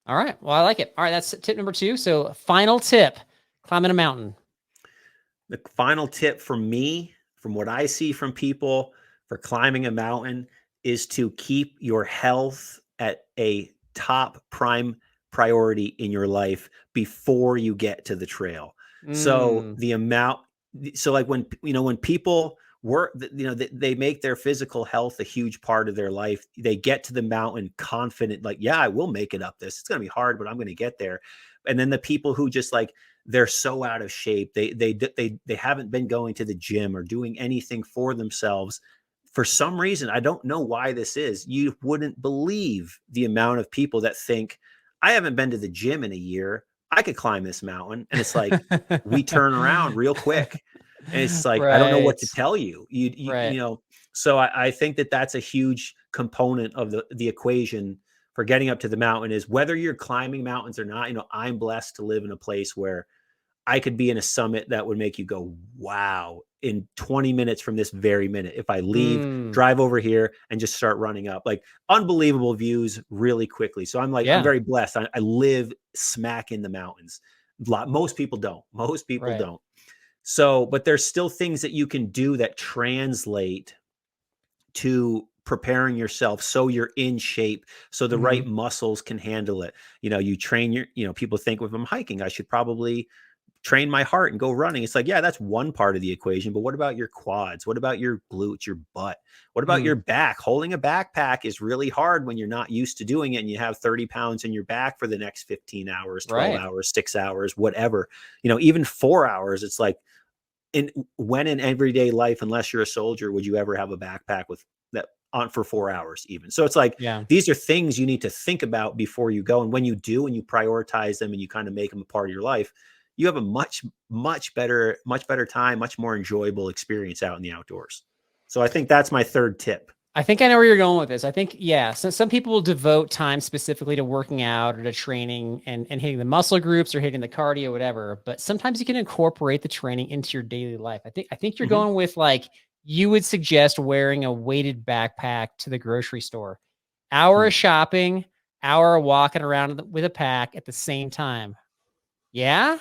All right. Well, I like it. All right. That's tip number 2. So final tip, climbing a mountain. The final tip from me, from what I see from people for climbing a mountain, is to keep your health at a top prime priority in your life before you get to the trail. So like when, when people work, they make their physical health a huge part of their life. They get to the mountain confident, like, yeah, I will make it up this. It's going to be hard, but I'm going to get there. And then the people who just like, they're so out of shape. They haven't been going to the gym or doing anything for themselves. For some reason, I don't know why this is. You wouldn't believe the amount of people that think, I haven't been to the gym in a year, I could climb this mountain. And it's like, we turn around real quick. And it's like, I don't know what to tell you. So I think that that's a huge component of the equation for getting up to the mountain, is whether you're climbing mountains or not. I'm blessed to live in a place where I could be in a summit that would make you go, wow, in 20 minutes from this very minute. If I leave, drive over here and just start running up, like unbelievable views really quickly. So I'm very blessed. I live smack in the mountains. Most people don't. So, but there's still things that you can do that translate to preparing yourself so you're in shape, so the right muscles can handle it. You train people think, if I'm hiking, I should probably train my heart and go running. It's like, yeah, that's one part of the equation, but what about your quads? What about your glutes, your butt? What about your back? Holding a backpack is really hard when you're not used to doing it, and you have 30 pounds in your back for the next 15 hours, 12 hours, 6 hours, whatever, even 4 hours. It's like, in everyday life, unless you're a soldier, would you ever have a backpack with that on for 4 hours even? So it's like, these are things you need to think about before you go. And when you do, and you prioritize them and you kind of make them a part of your life, you have a much better time, much more enjoyable experience out in the outdoors. So I think that's my third tip. I think I know where you're going with this. I think, so some people will devote time specifically to working out or to training and hitting the muscle groups or hitting the cardio, whatever. But sometimes you can incorporate the training into your daily life. I think you're going with, like, you would suggest wearing a weighted backpack to the grocery store, hour of shopping, hour of walking around with a pack at the same time. Yeah.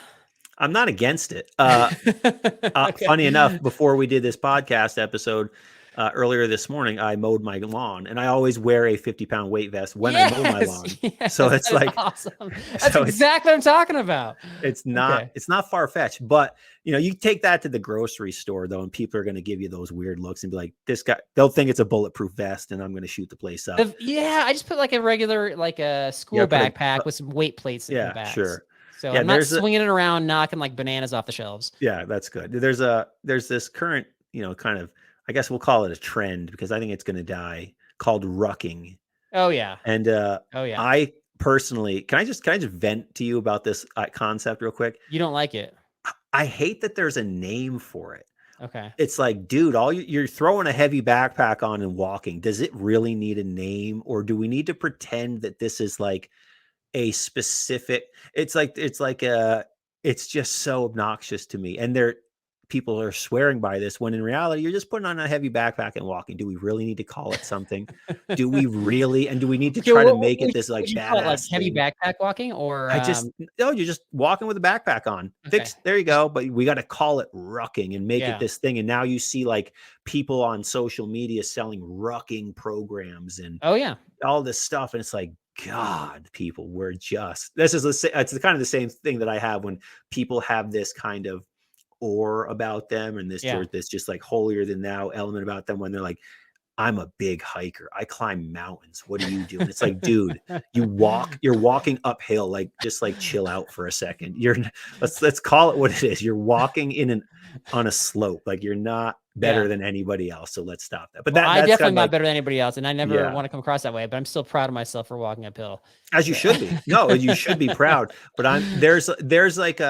I'm not against it. Okay. Funny enough, before we did this podcast episode, earlier this morning, I mowed my lawn, and I always wear a 50-pound weight vest when I mow my lawn. So it's like awesome. That's exactly what I'm talking about. It's not far-fetched, but you take that to the grocery store though, and people are going to give you those weird looks and be like, this guy, they'll think it's a bulletproof vest and I'm going to shoot the place up. I just put like a regular, like a school backpack with some weight plates in the back. Sure. So I'm not swinging it around, knocking like bananas off the shelves. Yeah, that's good. There's this current, kind of, I guess we'll call it a trend, because I think it's going to die, called rucking. Oh yeah. And I personally, can I just vent to you about this concept real quick? You don't like it? I hate that there's a name for it. Okay. It's like, dude, you're throwing a heavy backpack on and walking. Does it really need a name, or do we need to pretend that this is like a specific? It's just so obnoxious to me. And people are swearing by this, when in reality, you're just putting on a heavy backpack and walking. Do we really need to call it something? Do we really? And do we need to try to make it this like badass, like heavy backpack walking? Or you're just walking with a backpack on. Okay. There you go. But we got to call it rucking and make it this thing. And now you see like people on social media selling rucking programs and all this stuff. And it's like, God, people, it's kind of the same thing that I have when people have this kind of awe about them, and this just like holier than thou element about them, when they're like, I'm a big hiker, I climb mountains, what do you do? And it's like, dude, you're walking uphill, like, just like chill out for a second. Let's call it what it is. You're walking on a slope, like you're not better than anybody else. So let's stop that. But I definitely not better than anybody else, and I never want to come across that way. But I'm still proud of myself for walking uphill. As you should be. No, you should be proud. But there's like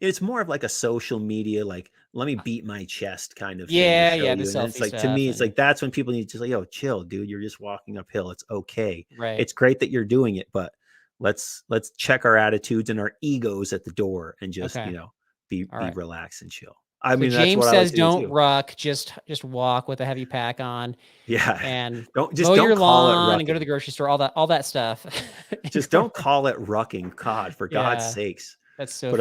it's more of like a social media, like, let me beat my chest kind of thing. It's like, to me, it's like, that's when people need to say, yo, chill, dude. You're just walking uphill. It's okay. Right. It's great that you're doing it, but let's check our attitudes and our egos at the door and just be relaxed and chill. I So mean, that's James what I like says to do don't too. ruck, just walk with a heavy pack on Yeah. and Just mow don't your call it lawn and go to rucking. the grocery store, all that stuff. Just don't call it rucking. God, for God's Yeah, sakes. that's so But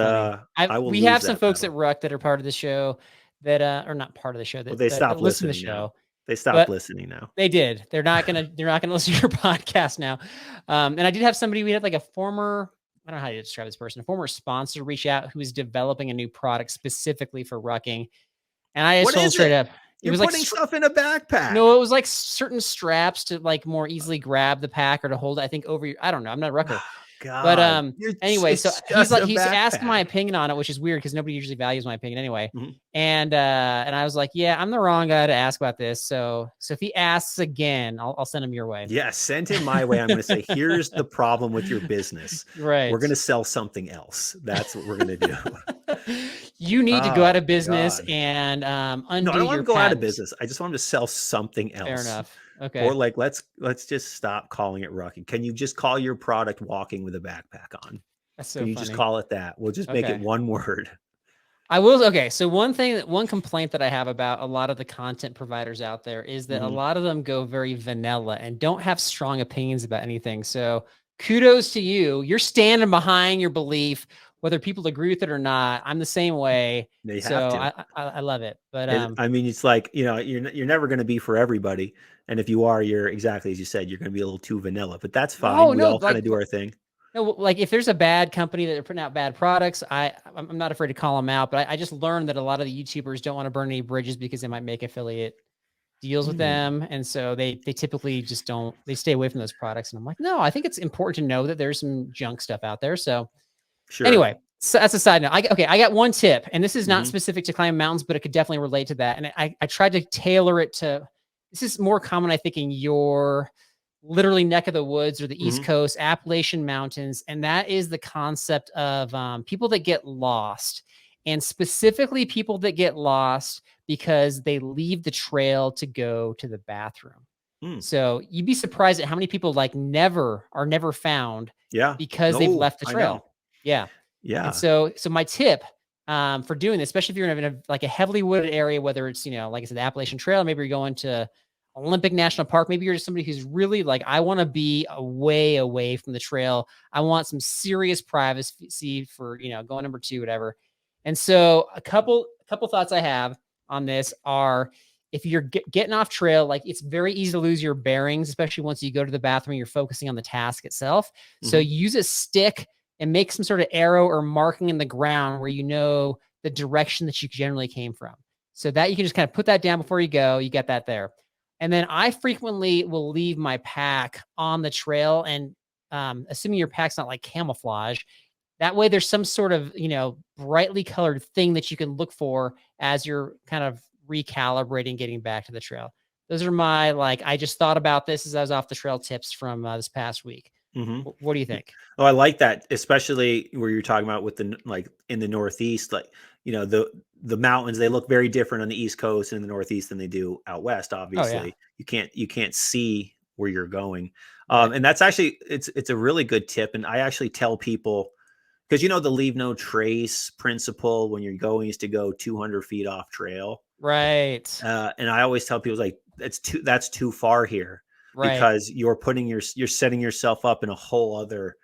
funny. I will We lose have some that folks at battle. Ruck that are part of the show that or not part of the show Well, that they that stopped listen to the listening now. show. They stopped But listening now. they did. They're not gonna listen to your podcast now. And I did have somebody, we had like a former, I don't know how to describe this person, a former sponsor reach out who is developing a new product specifically for rucking. And I just What told him is straight it? up, it You're was like putting stuff in a backpack. no, it was like certain straps to like more easily grab the pack or to hold it, I think over your, I don't know. I'm not a rucker. But God, anyway, so it's just a he's asking my backpack. opinion on it, which is weird because nobody usually values my opinion anyway. Mhm. And I was like, yeah, I'm the wrong guy to ask about this. So if he asks again, I'll send him your way. Yeah, send him my way. I'm going to say, here's the problem with your business. We're Right. going to sell something else. That's what we're going to do. You need to go out Oh of business God. and No, I undo don't want your to go out of patent. business. I just want him to sell something Fair else. enough. Or Okay. like, let's just stop calling it rucking. Can you just call your product walking with a backpack on? That's Can so you just funny. call it that? We'll just make it Okay. one word. I will. Okay. So one complaint that I have about a lot of the content providers out there is that a Mhm. lot of them go very vanilla and don't have strong opinions about anything. So kudos to you. You're standing behind your belief, whether people agree with it or not. I'm the same way. They have So to. I love it. But And I mean, it's like, you're never going to be for everybody. And if you are, you're exactly as you said, you're going to be a little too vanilla, but that's fine. We no, all kind of do our thing. no, like if there's a bad company that are putting out bad products, I'm not afraid to call them out. But I just learned that a lot of the YouTubers don't want to burn any bridges because they might make affiliate deals with Hmm. them, and so they typically just don't, they stay away from those products. And I'm like, no, I think it's important to know that there's some junk stuff out there. So Sure. anyway, so that's a side note. I got one tip, and this is not Hmm. specific to climbing mountains, but it could definitely relate to that. And I tried to tailor it to, this is more common, I think, in your literally neck of the woods or the East Hmm. Coast, Appalachian Mountains. And that is the concept of people that get lost, and specifically people that get lost because they leave the trail to go to the bathroom. Mm. So you'd be surprised at how many people like are never found Yeah. because they've No, left the I trail. know. Yeah. And Yeah. so my tip for doing this, especially if you're in like a heavily wooded area, whether it's, like I said, the Appalachian Trail, maybe you're going to Olympic National Park, maybe you're just somebody who's really like, I want to be way away from the trail. I want some serious privacy for, going number two, whatever. And so a couple thoughts I have on this are, if you're getting off trail, like it's very easy to lose your bearings, especially once you go to the bathroom, you're focusing on the task itself. So Hmm. use a stick and make some sort of arrow or marking in the ground where you know the direction that you generally came from. So that you can just kind of put that down before you go. You get that there. And then I frequently will leave my pack on the trail, and assuming your pack's not like camouflage, that way there's some sort of, brightly colored thing that you can look for as you're kind of recalibrating, getting back to the trail. Those are my, like, I just thought about this as I was off the trail tips from this past week. Hmm. What do you think? Oh, I like that, especially where you're talking about with like in the Northeast, like, the mountains, they look very different on the East Coast and the Northeast than they do out West. Oh yeah. Obviously, you can't see where you're going. Right. And that's actually, it's a really good tip. And I actually tell people, because the leave no trace principle when you're going is to go 200 feet off trail. Right. And I always tell people, like, that's too far here, Right. because you're setting yourself up in a whole other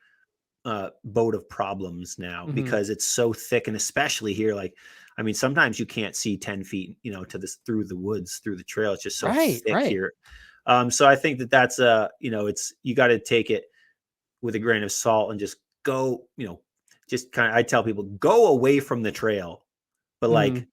boat of problems now, Mhm. because it's so thick. And especially here, like, I mean, sometimes you can't see 10 feet, to this, through the woods, through the trail. It's just so Right, thick right. here. So I think that that's you got to take it with a grain of salt and just go, just kind of, I tell people, go away from the trail, but Mhm. like,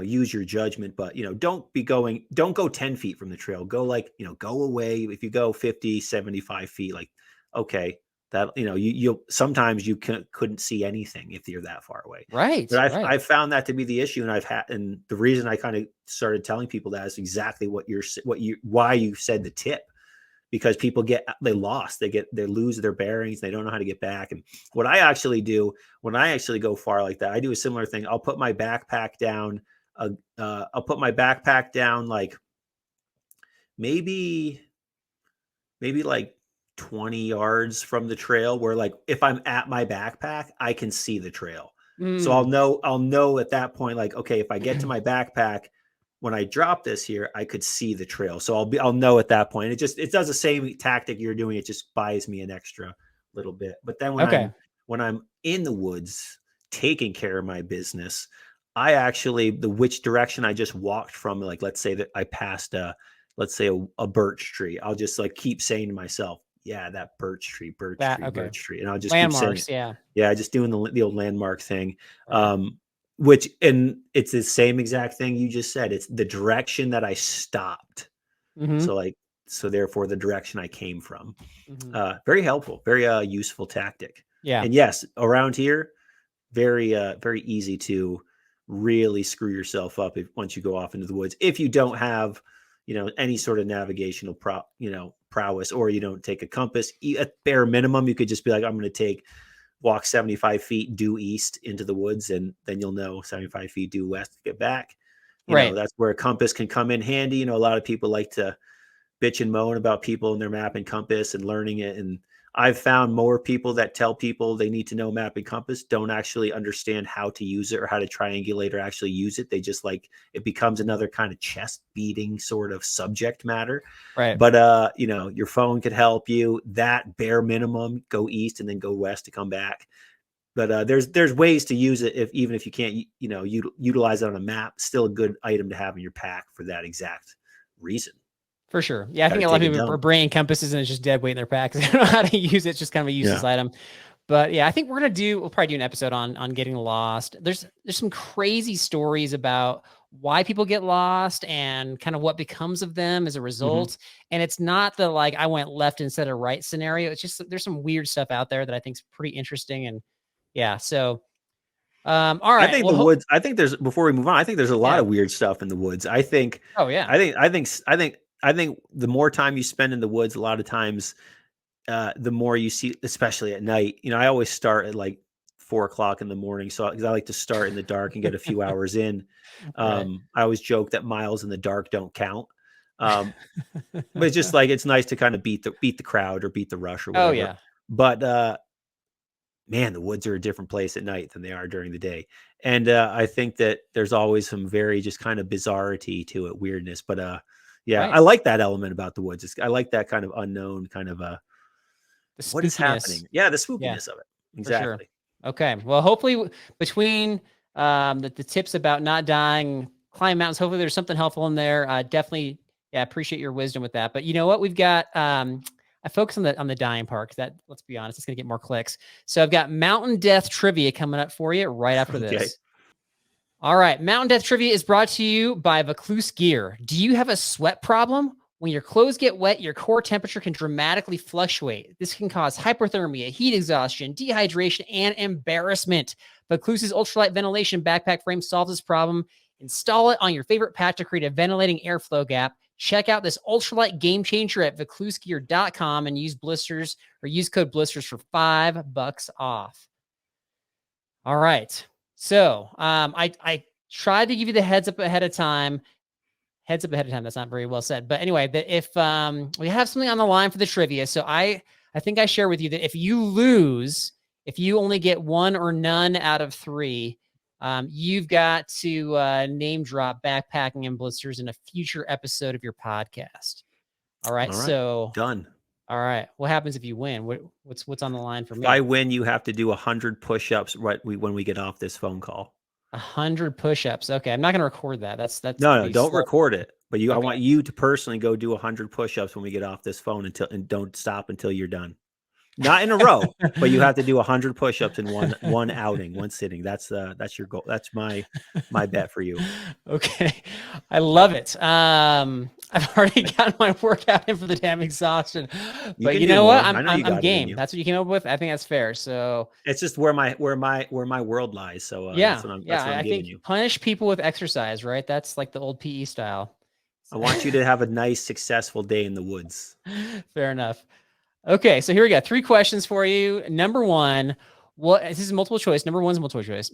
use your judgment. But, don't go 10 feet from the trail. Go, like, go away. If you go 50, 75 feet, like, okay, that, you'll sometimes you couldn't see anything if you're that far away. But Right, right. I've found that to be the issue. And the reason I kind of started telling people that is exactly why you said the tip, because people they lost, they lose their bearings, they don't know how to get back. And what I actually do when I actually go far like that, I do a similar thing. I'll put my backpack down. I'll put my backpack down, like, maybe like 20 yards from the trail, where, like, if I'm at my backpack, I can see the trail. So I'll know at that point, like, okay, if I get to my backpack, when I drop this here, I could see the trail. So I'll know at that point. It does the same tactic you're doing. It just buys me an extra little bit. But then when I'm in the woods taking care of my business, I actually, which direction I just walked from, like, let's say that I passed let's say a birch tree. I'll just like keep saying to myself, yeah, that birch tree. Birch tree. And I'll just landmarks, keep saying it. Yeah. Just doing the old landmark thing. Right. And it's the same exact thing you just said. It's the direction that I stopped. So therefore the direction I came from. Very helpful, very useful tactic. Yeah. And yes, around here, very easy to really screw yourself up once you go off into the woods. If you don't have, any sort of navigational prowess, or you don't take a compass. At bare minimum, you could just be like, I'm going to walk 75 feet due east into the woods, and then you'll know 75 feet due west to get back. You know, that's where a compass can come in handy. A lot of people like to bitch and moan about people and their map and compass and learning it. And I've found more people that tell people they need to know map and compass don't actually understand how to use it or how to triangulate or actually use it. They just it becomes another kind of chest beating sort of subject matter. Right. But, your phone could help you. That bare minimum, go east and then go west to come back. But there's ways to use it even if you can't, utilize it on a map. Still a good item to have in your pack for that exact reason. For sure. Yeah, I think a lot of people are bringing compasses and it's just dead weight in their pack because they don't know how to use it. It's just kind of a useless item. But yeah, I think we'll probably do an episode on getting lost. There's some crazy stories about why people get lost and kind of what becomes of them as a result. And it's not the like I went left instead of right scenario. It's just there's some weird stuff out there that I think is pretty interesting. And yeah, so all right. I think the woods. I think before we move on, I think there's a lot of weird stuff in the woods. I think. Oh yeah. I think the more time you spend in the woods, a lot of times, the more you see, especially at night. I always start at like 4 o'clock in the morning, because I like to start in the dark and get a few hours in. I always joke that miles in the dark don't count, but it's just like it's nice to kind of beat the crowd or beat the rush or whatever. Oh yeah. But man, the woods are a different place at night than they are during the day. And I think that there's always some very just kind of bizarrity to it, weirdness. But I like that element about the woods. I like that kind of unknown kind of what is happening. Yeah, the spookiness of it. Exactly. Sure. Okay. Well, hopefully between the tips about not dying, climb mountains, hopefully there's something helpful in there. Definitely, appreciate your wisdom with that. But you know what? We've got I focus on the dying part because that, let's be honest, it's gonna get more clicks. So I've got mountain death trivia coming up for you right after this. All right, mountain death trivia is brought to you by Vaucluse Gear. Do you have a sweat problem? When your clothes get wet, your core temperature can dramatically fluctuate. This can cause hypothermia, heat exhaustion, dehydration, and embarrassment. Vaucluse's ultralight ventilation backpack frame solves this problem. Install it on your favorite pack to create a ventilating airflow gap. Check out this ultralight game changer at vauclusegear.com and use code blisters for $5 off. All right. So I tried to give you the heads up ahead of time. That's not very well said. But anyway, if we have something on the line for the trivia, so I think I share with you that if you lose, if you only get one or none out of 3, you've got to name drop backpacking and blisters in a future episode of your podcast. All right. So done. All right. What happens if you win? What's on the line for me? If I win, you have to do 100 push-ups when we get off this phone call. 100 push-ups. Okay, I'm not going to record that. That's no. Don't record it. But I want you to personally go do 100 push-ups when we get off this phone and don't stop until you're done. Not in a row, but you have to do 100 push-ups in one outing, one sitting. That's your goal. That's my bet for you. Okay, I love it. I've already got my workout in for the damn exhaustion, but you know what? I'm game. That's what you came up with. I think that's fair. So it's just where my world lies. So that's what I'm giving you. Punish people with exercise, right? That's like the old PE style. I want you to have a nice, successful day in the woods. Fair enough. Okay, so here we go. 3 questions for you. Number 1, this is multiple choice. Number 1 is multiple choice.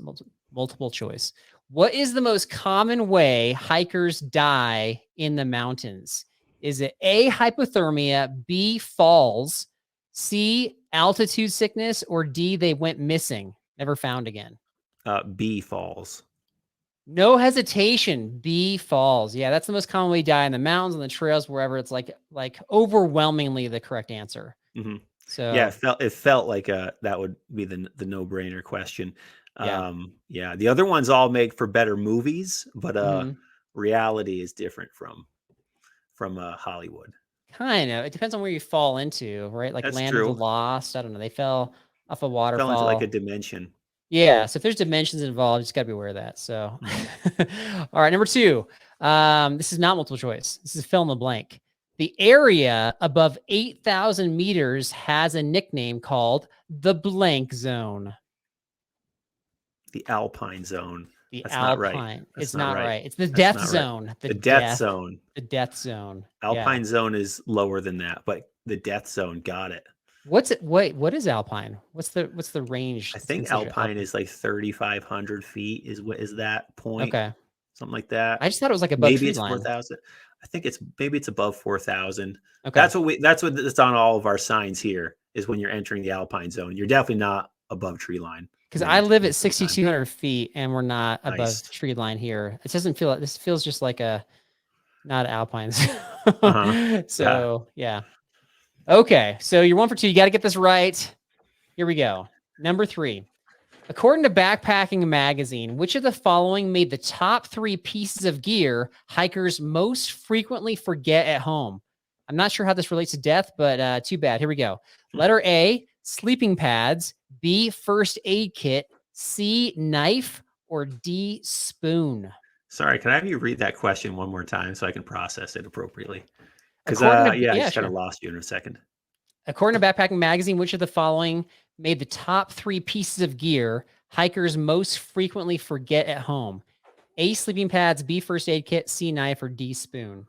Multiple choice. What is the most common way hikers die in the mountains? Is it A, hypothermia, B, falls, C, altitude sickness, or D, they went missing, never found again? B, falls. No hesitation. B, falls. Yeah, that's the most common way to die in the mountains, on the trails, wherever. It's like overwhelmingly the correct answer. Mm-hmm. So yeah, it felt like that would be the no-brainer question. yeah. Yeah, the other ones all make for better movies, but reality is different from Hollywood. Kind of. It depends on where you fall into, right? Like That's Land of the true. Lost. I don't know. They fell off a Fell into like a waterfall. dimension. Yeah. So if there's dimensions involved, you just got to be aware of that. So, Mm-hmm. all right. Number 2. This is not multiple choice. This is fill in the blank. The area above 8,000 meters has a nickname called the blank zone. The Alpine zone. The That's not right. Alpine. That's It's not not right. right. It's the That's death not right. zone. The death zone. The death zone. Alpine zone is lower than that, but the death zone, got it. What's it? Wait, what is Alpine? What's the range? I think Alpine is like 3,500 feet. Is that point? Okay. Something like that. I just thought it was like above maybe tree it's line. 4,000. I think it's above 4,000. Okay. That's what it's on all of our signs here, is when you're entering the Alpine zone. You're definitely not above tree line. Because I live at 6,200 feet and we're not above tree line here. It doesn't feel like this. Feels just like not Alpine. So yeah. Okay. So you're 1 for 2. You got to get this right. Here we go. Number 3. According to Backpacking Magazine, which of the following made the top 3 pieces of gear hikers most frequently forget at home? I'm not sure how this relates to death, but too bad. Here we go. Letter A, sleeping pads. B, first aid kit. C, knife. Or D, spoon. Sorry, can I have you read that question one more time so I can process it appropriately? Because I just kind of lost you in a second. According to Backpacking Magazine, which of the following made the top 3 pieces of gear hikers most frequently forget at home? A, sleeping pads. B, first aid kit. C, knife. Or D, spoon.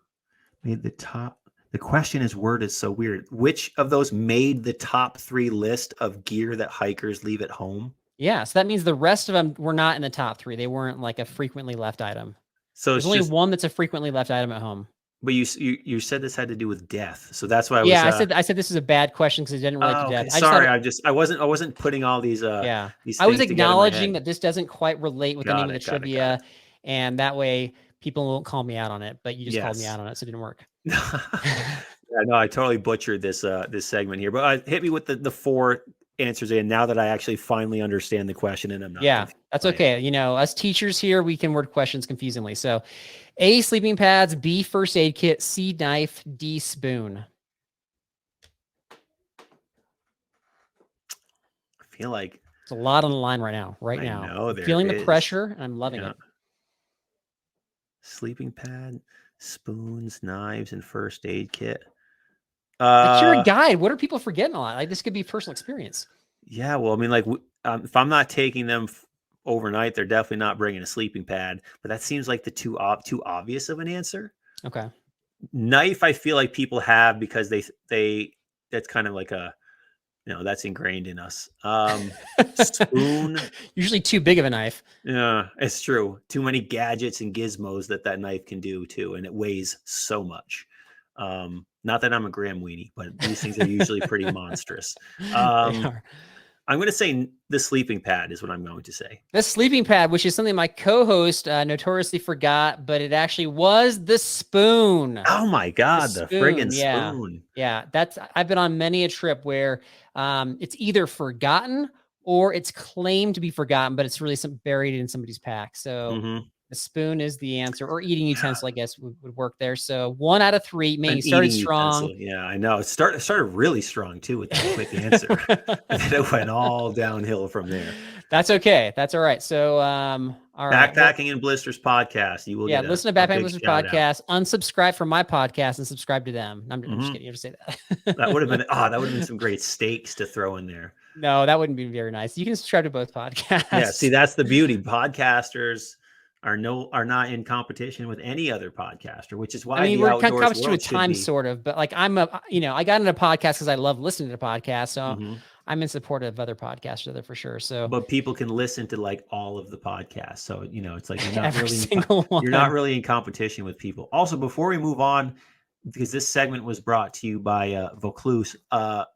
Made the top. The question is worded so weird. Which of those made the top 3 list of gear that hikers leave at home? Yeah, so that means the rest of them were not in the top 3. They weren't like a frequently left item. So there's only one that's a frequently left item at home. But you said this had to do with death, so that's why. I said this is a bad question because it didn't relate to death. Sorry, I wasn't putting all these. These I was acknowledging that this doesn't quite relate with the name of the trivia, and that way people won't call me out on it. But you just called me out on it, so it didn't work. Yeah, no, I totally butchered this segment here, but hit me with the 4 answers in now that I actually finally understand the question, and I'm not. Yeah, that's okay. You know, us teachers here, we can word questions confusingly. So, A, sleeping pads. B, first aid kit. C, knife. D, spoon. I feel like it's a lot on the line right now. I know, I'm feeling the pressure, and I'm loving it. Sleeping pad, spoons, knives, and first aid kit. You're a guide. What are people forgetting a lot? Like, this could be personal experience. Yeah, well, I mean, like, if I'm not taking them overnight, they're definitely not bringing a sleeping pad. But that seems like the too obvious of an answer. Okay. Knife, I feel like people have because they that's kind of like that's ingrained in us. Spoon, usually too big of a knife. Yeah, it's true. Too many gadgets and gizmos that knife can do too, and it weighs so much. Not that I'm a Graham weenie, but these things are usually pretty monstrous. I'm going to say the sleeping pad is what I'm going to say. The sleeping pad, which is something my co-host notoriously forgot, but it actually was the spoon. Oh my God, the friggin' spoon. Yeah, I've been on many a trip where it's either forgotten or it's claimed to be forgotten, but it's really buried in somebody's pack. So the spoon is the answer, or eating utensil, I guess would work there. So 1 out of 3. Man, you started strong. Utensil. Yeah, I know. It started really strong too with that quick answer. And then it went all downhill from there. That's okay. That's all right. So all right. Backpacking and Blisters podcast. You will listen to Backpacking and Blisters podcast. Unsubscribe from my podcast and subscribe to them. I'm just kidding. You have to say that. That would have been some great stakes to throw in there. No, that wouldn't be very nice. You can subscribe to both podcasts. Yeah, see, that's the beauty. Podcasters are not in competition with any other podcaster, which is why we're kind of competition with time, sort of. But like I got into a podcast because I love listening to podcasts, so I'm in support of other podcasters for sure. So, but people can listen to like all of the podcasts, so it's like you're not every single one. You're not really in competition with people. Also, before we move on, because this segment was brought to you by Vaucluse.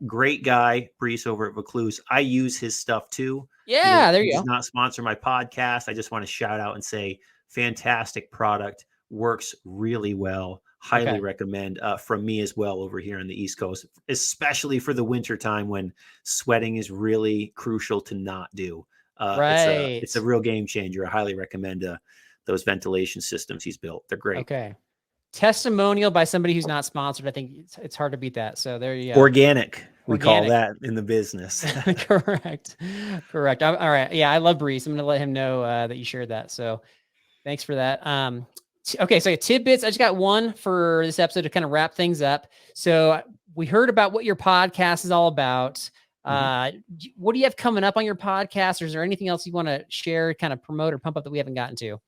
Great guy, Brees over at Vaucluse. I use his stuff too. Yeah, there He you does go. not sponsor my podcast. I just want to shout out and say, fantastic product, works really well. Highly recommend from me as well over here on the East Coast, especially for the winter time when sweating is really crucial to not do. It's a real game changer. I highly recommend those ventilation systems he's built. They're great. Okay. Testimonial by somebody who's not sponsored. I think it's hard to beat that. So there you go. Organic. We call that in the business. Correct. All right. Yeah, I love Brees. I'm going to let him know that you shared that. So thanks for that. Okay, so tidbits. I just got one for this episode to kind of wrap things up. So we heard about what your podcast is all about. What do you have coming up on your podcast? Or is there anything else you want to share, kind of promote or pump up that we haven't gotten to?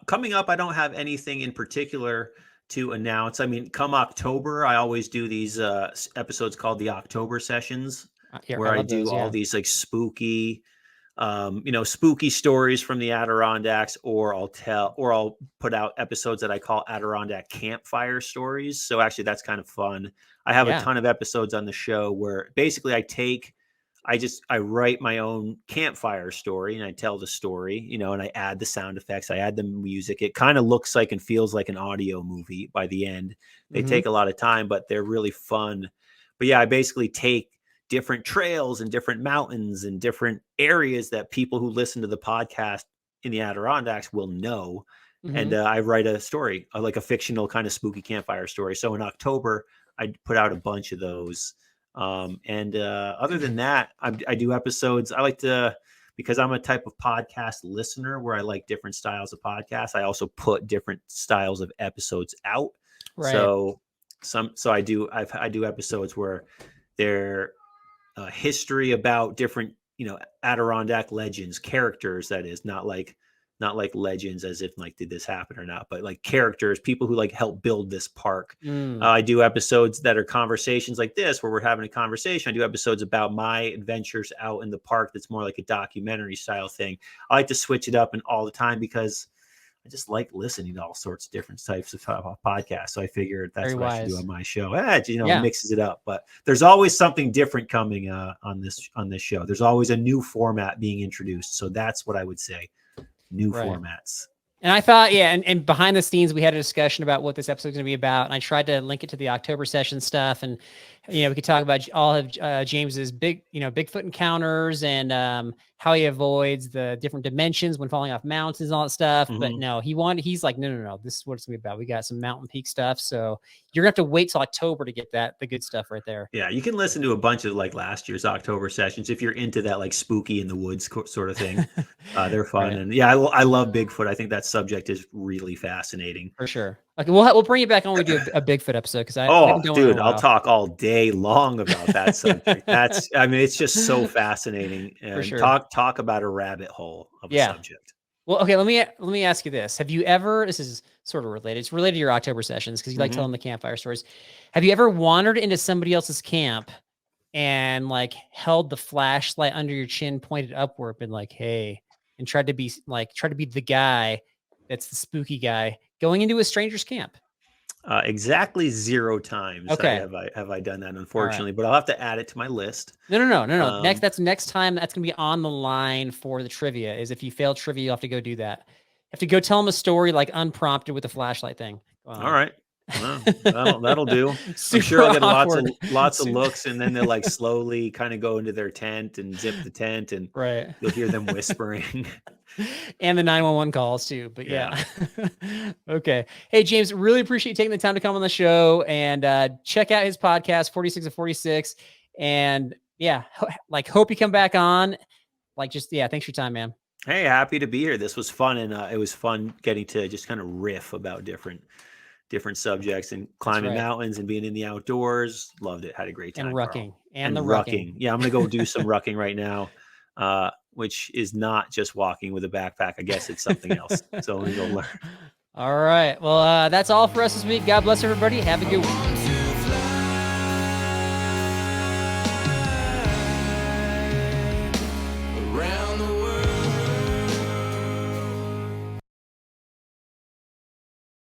Coming up, I don't have anything in particular to announce. I mean, come October, I always do these episodes called the October sessions, where I do all these like spooky, spooky stories from the Adirondacks, or I'll put out episodes that I call Adirondack campfire stories. So actually that's kind of fun. I have a ton of episodes on the show where basically I write my own campfire story and I tell the story, and I add the sound effects, I add the music. It kind of looks like and feels like an audio movie by the end. They take a lot of time, but they're really fun. But yeah, I basically take different trails and different mountains and different areas that people who listen to the podcast in the Adirondacks will know. And I write a story, like a fictional kind of spooky campfire story. So in October, I put out a bunch of those. Other than that, I do episodes. I like to, because I'm a type of podcast listener where I like different styles of podcasts. I also put different styles of episodes out. Right. So I do episodes where they're history about different, Adirondack legends, characters, that is, not like legends as if like, did this happen or not, but like characters, people who like help build this park. I do episodes that are conversations like this, where we're having a conversation. I do episodes about my adventures out in the park. That's more like a documentary style thing. I like to switch it up and all the time because I just like listening to all sorts of different types of podcasts. So I figured that's what I should do on my show. It mixes it up, but there's always something different coming on this show. There's always a new format being introduced. So that's what I would say. New formats. And I thought, and behind the scenes, we had a discussion about what this episode is going to be about. And I tried to link it to the October session stuff. And, we could talk about all of James's Bigfoot encounters and how he avoids the different dimensions when falling off mountains and all that stuff. But no, he's like, no, this is what it's going to be about. We got some mountain peak stuff. So you're going to have to wait till October to get the good stuff right there. Yeah. You can listen to a bunch of like last year's October sessions if you're into that like spooky in the woods sort of thing. They're fun. Right. And yeah, I love Bigfoot. I think that subject is really fascinating. For sure. Okay, we'll bring you back on when we do a Bigfoot episode, because I'll talk all day long about that subject. It's just so fascinating. And for sure. Talk about a rabbit hole of a subject. Well, okay, let me ask you this. Have you ever, this is sort of related, it's related to your October sessions because you like telling the campfire stories. Have you ever wandered into somebody else's camp and like held the flashlight under your chin, pointed upward, and like, hey, and tried to be the guy that's the spooky guy going into a stranger's camp? Exactly 0 times. Okay. Have I done that, unfortunately, but I'll have to add it to my list. No. Next time that's going to be on the line for the trivia is if you fail trivia, you have to go do that. You have to go tell them a story like unprompted with the flashlight thing. All right. Well, that'll do. I'm sure I'll get lots of looks, and then they'll like slowly kind of go into their tent and zip the tent, and you'll hear them whispering. And the 911 calls too. But yeah. Okay. Hey, James, really appreciate you taking the time to come on the show, and check out his podcast, 46 of 46. And hope you come back on. Thanks for your time, man. Hey, happy to be here. This was fun. And it was fun getting to just kind of riff about different subjects and climbing mountains and being in the outdoors. Loved it. Had a great time. And rucking. And rucking. Yeah, I'm going to go do some rucking right now. Which is not just walking with a backpack. I guess it's something else. So we'll learn. All right. Well, that's all for us this week. God bless everybody. Have a good week.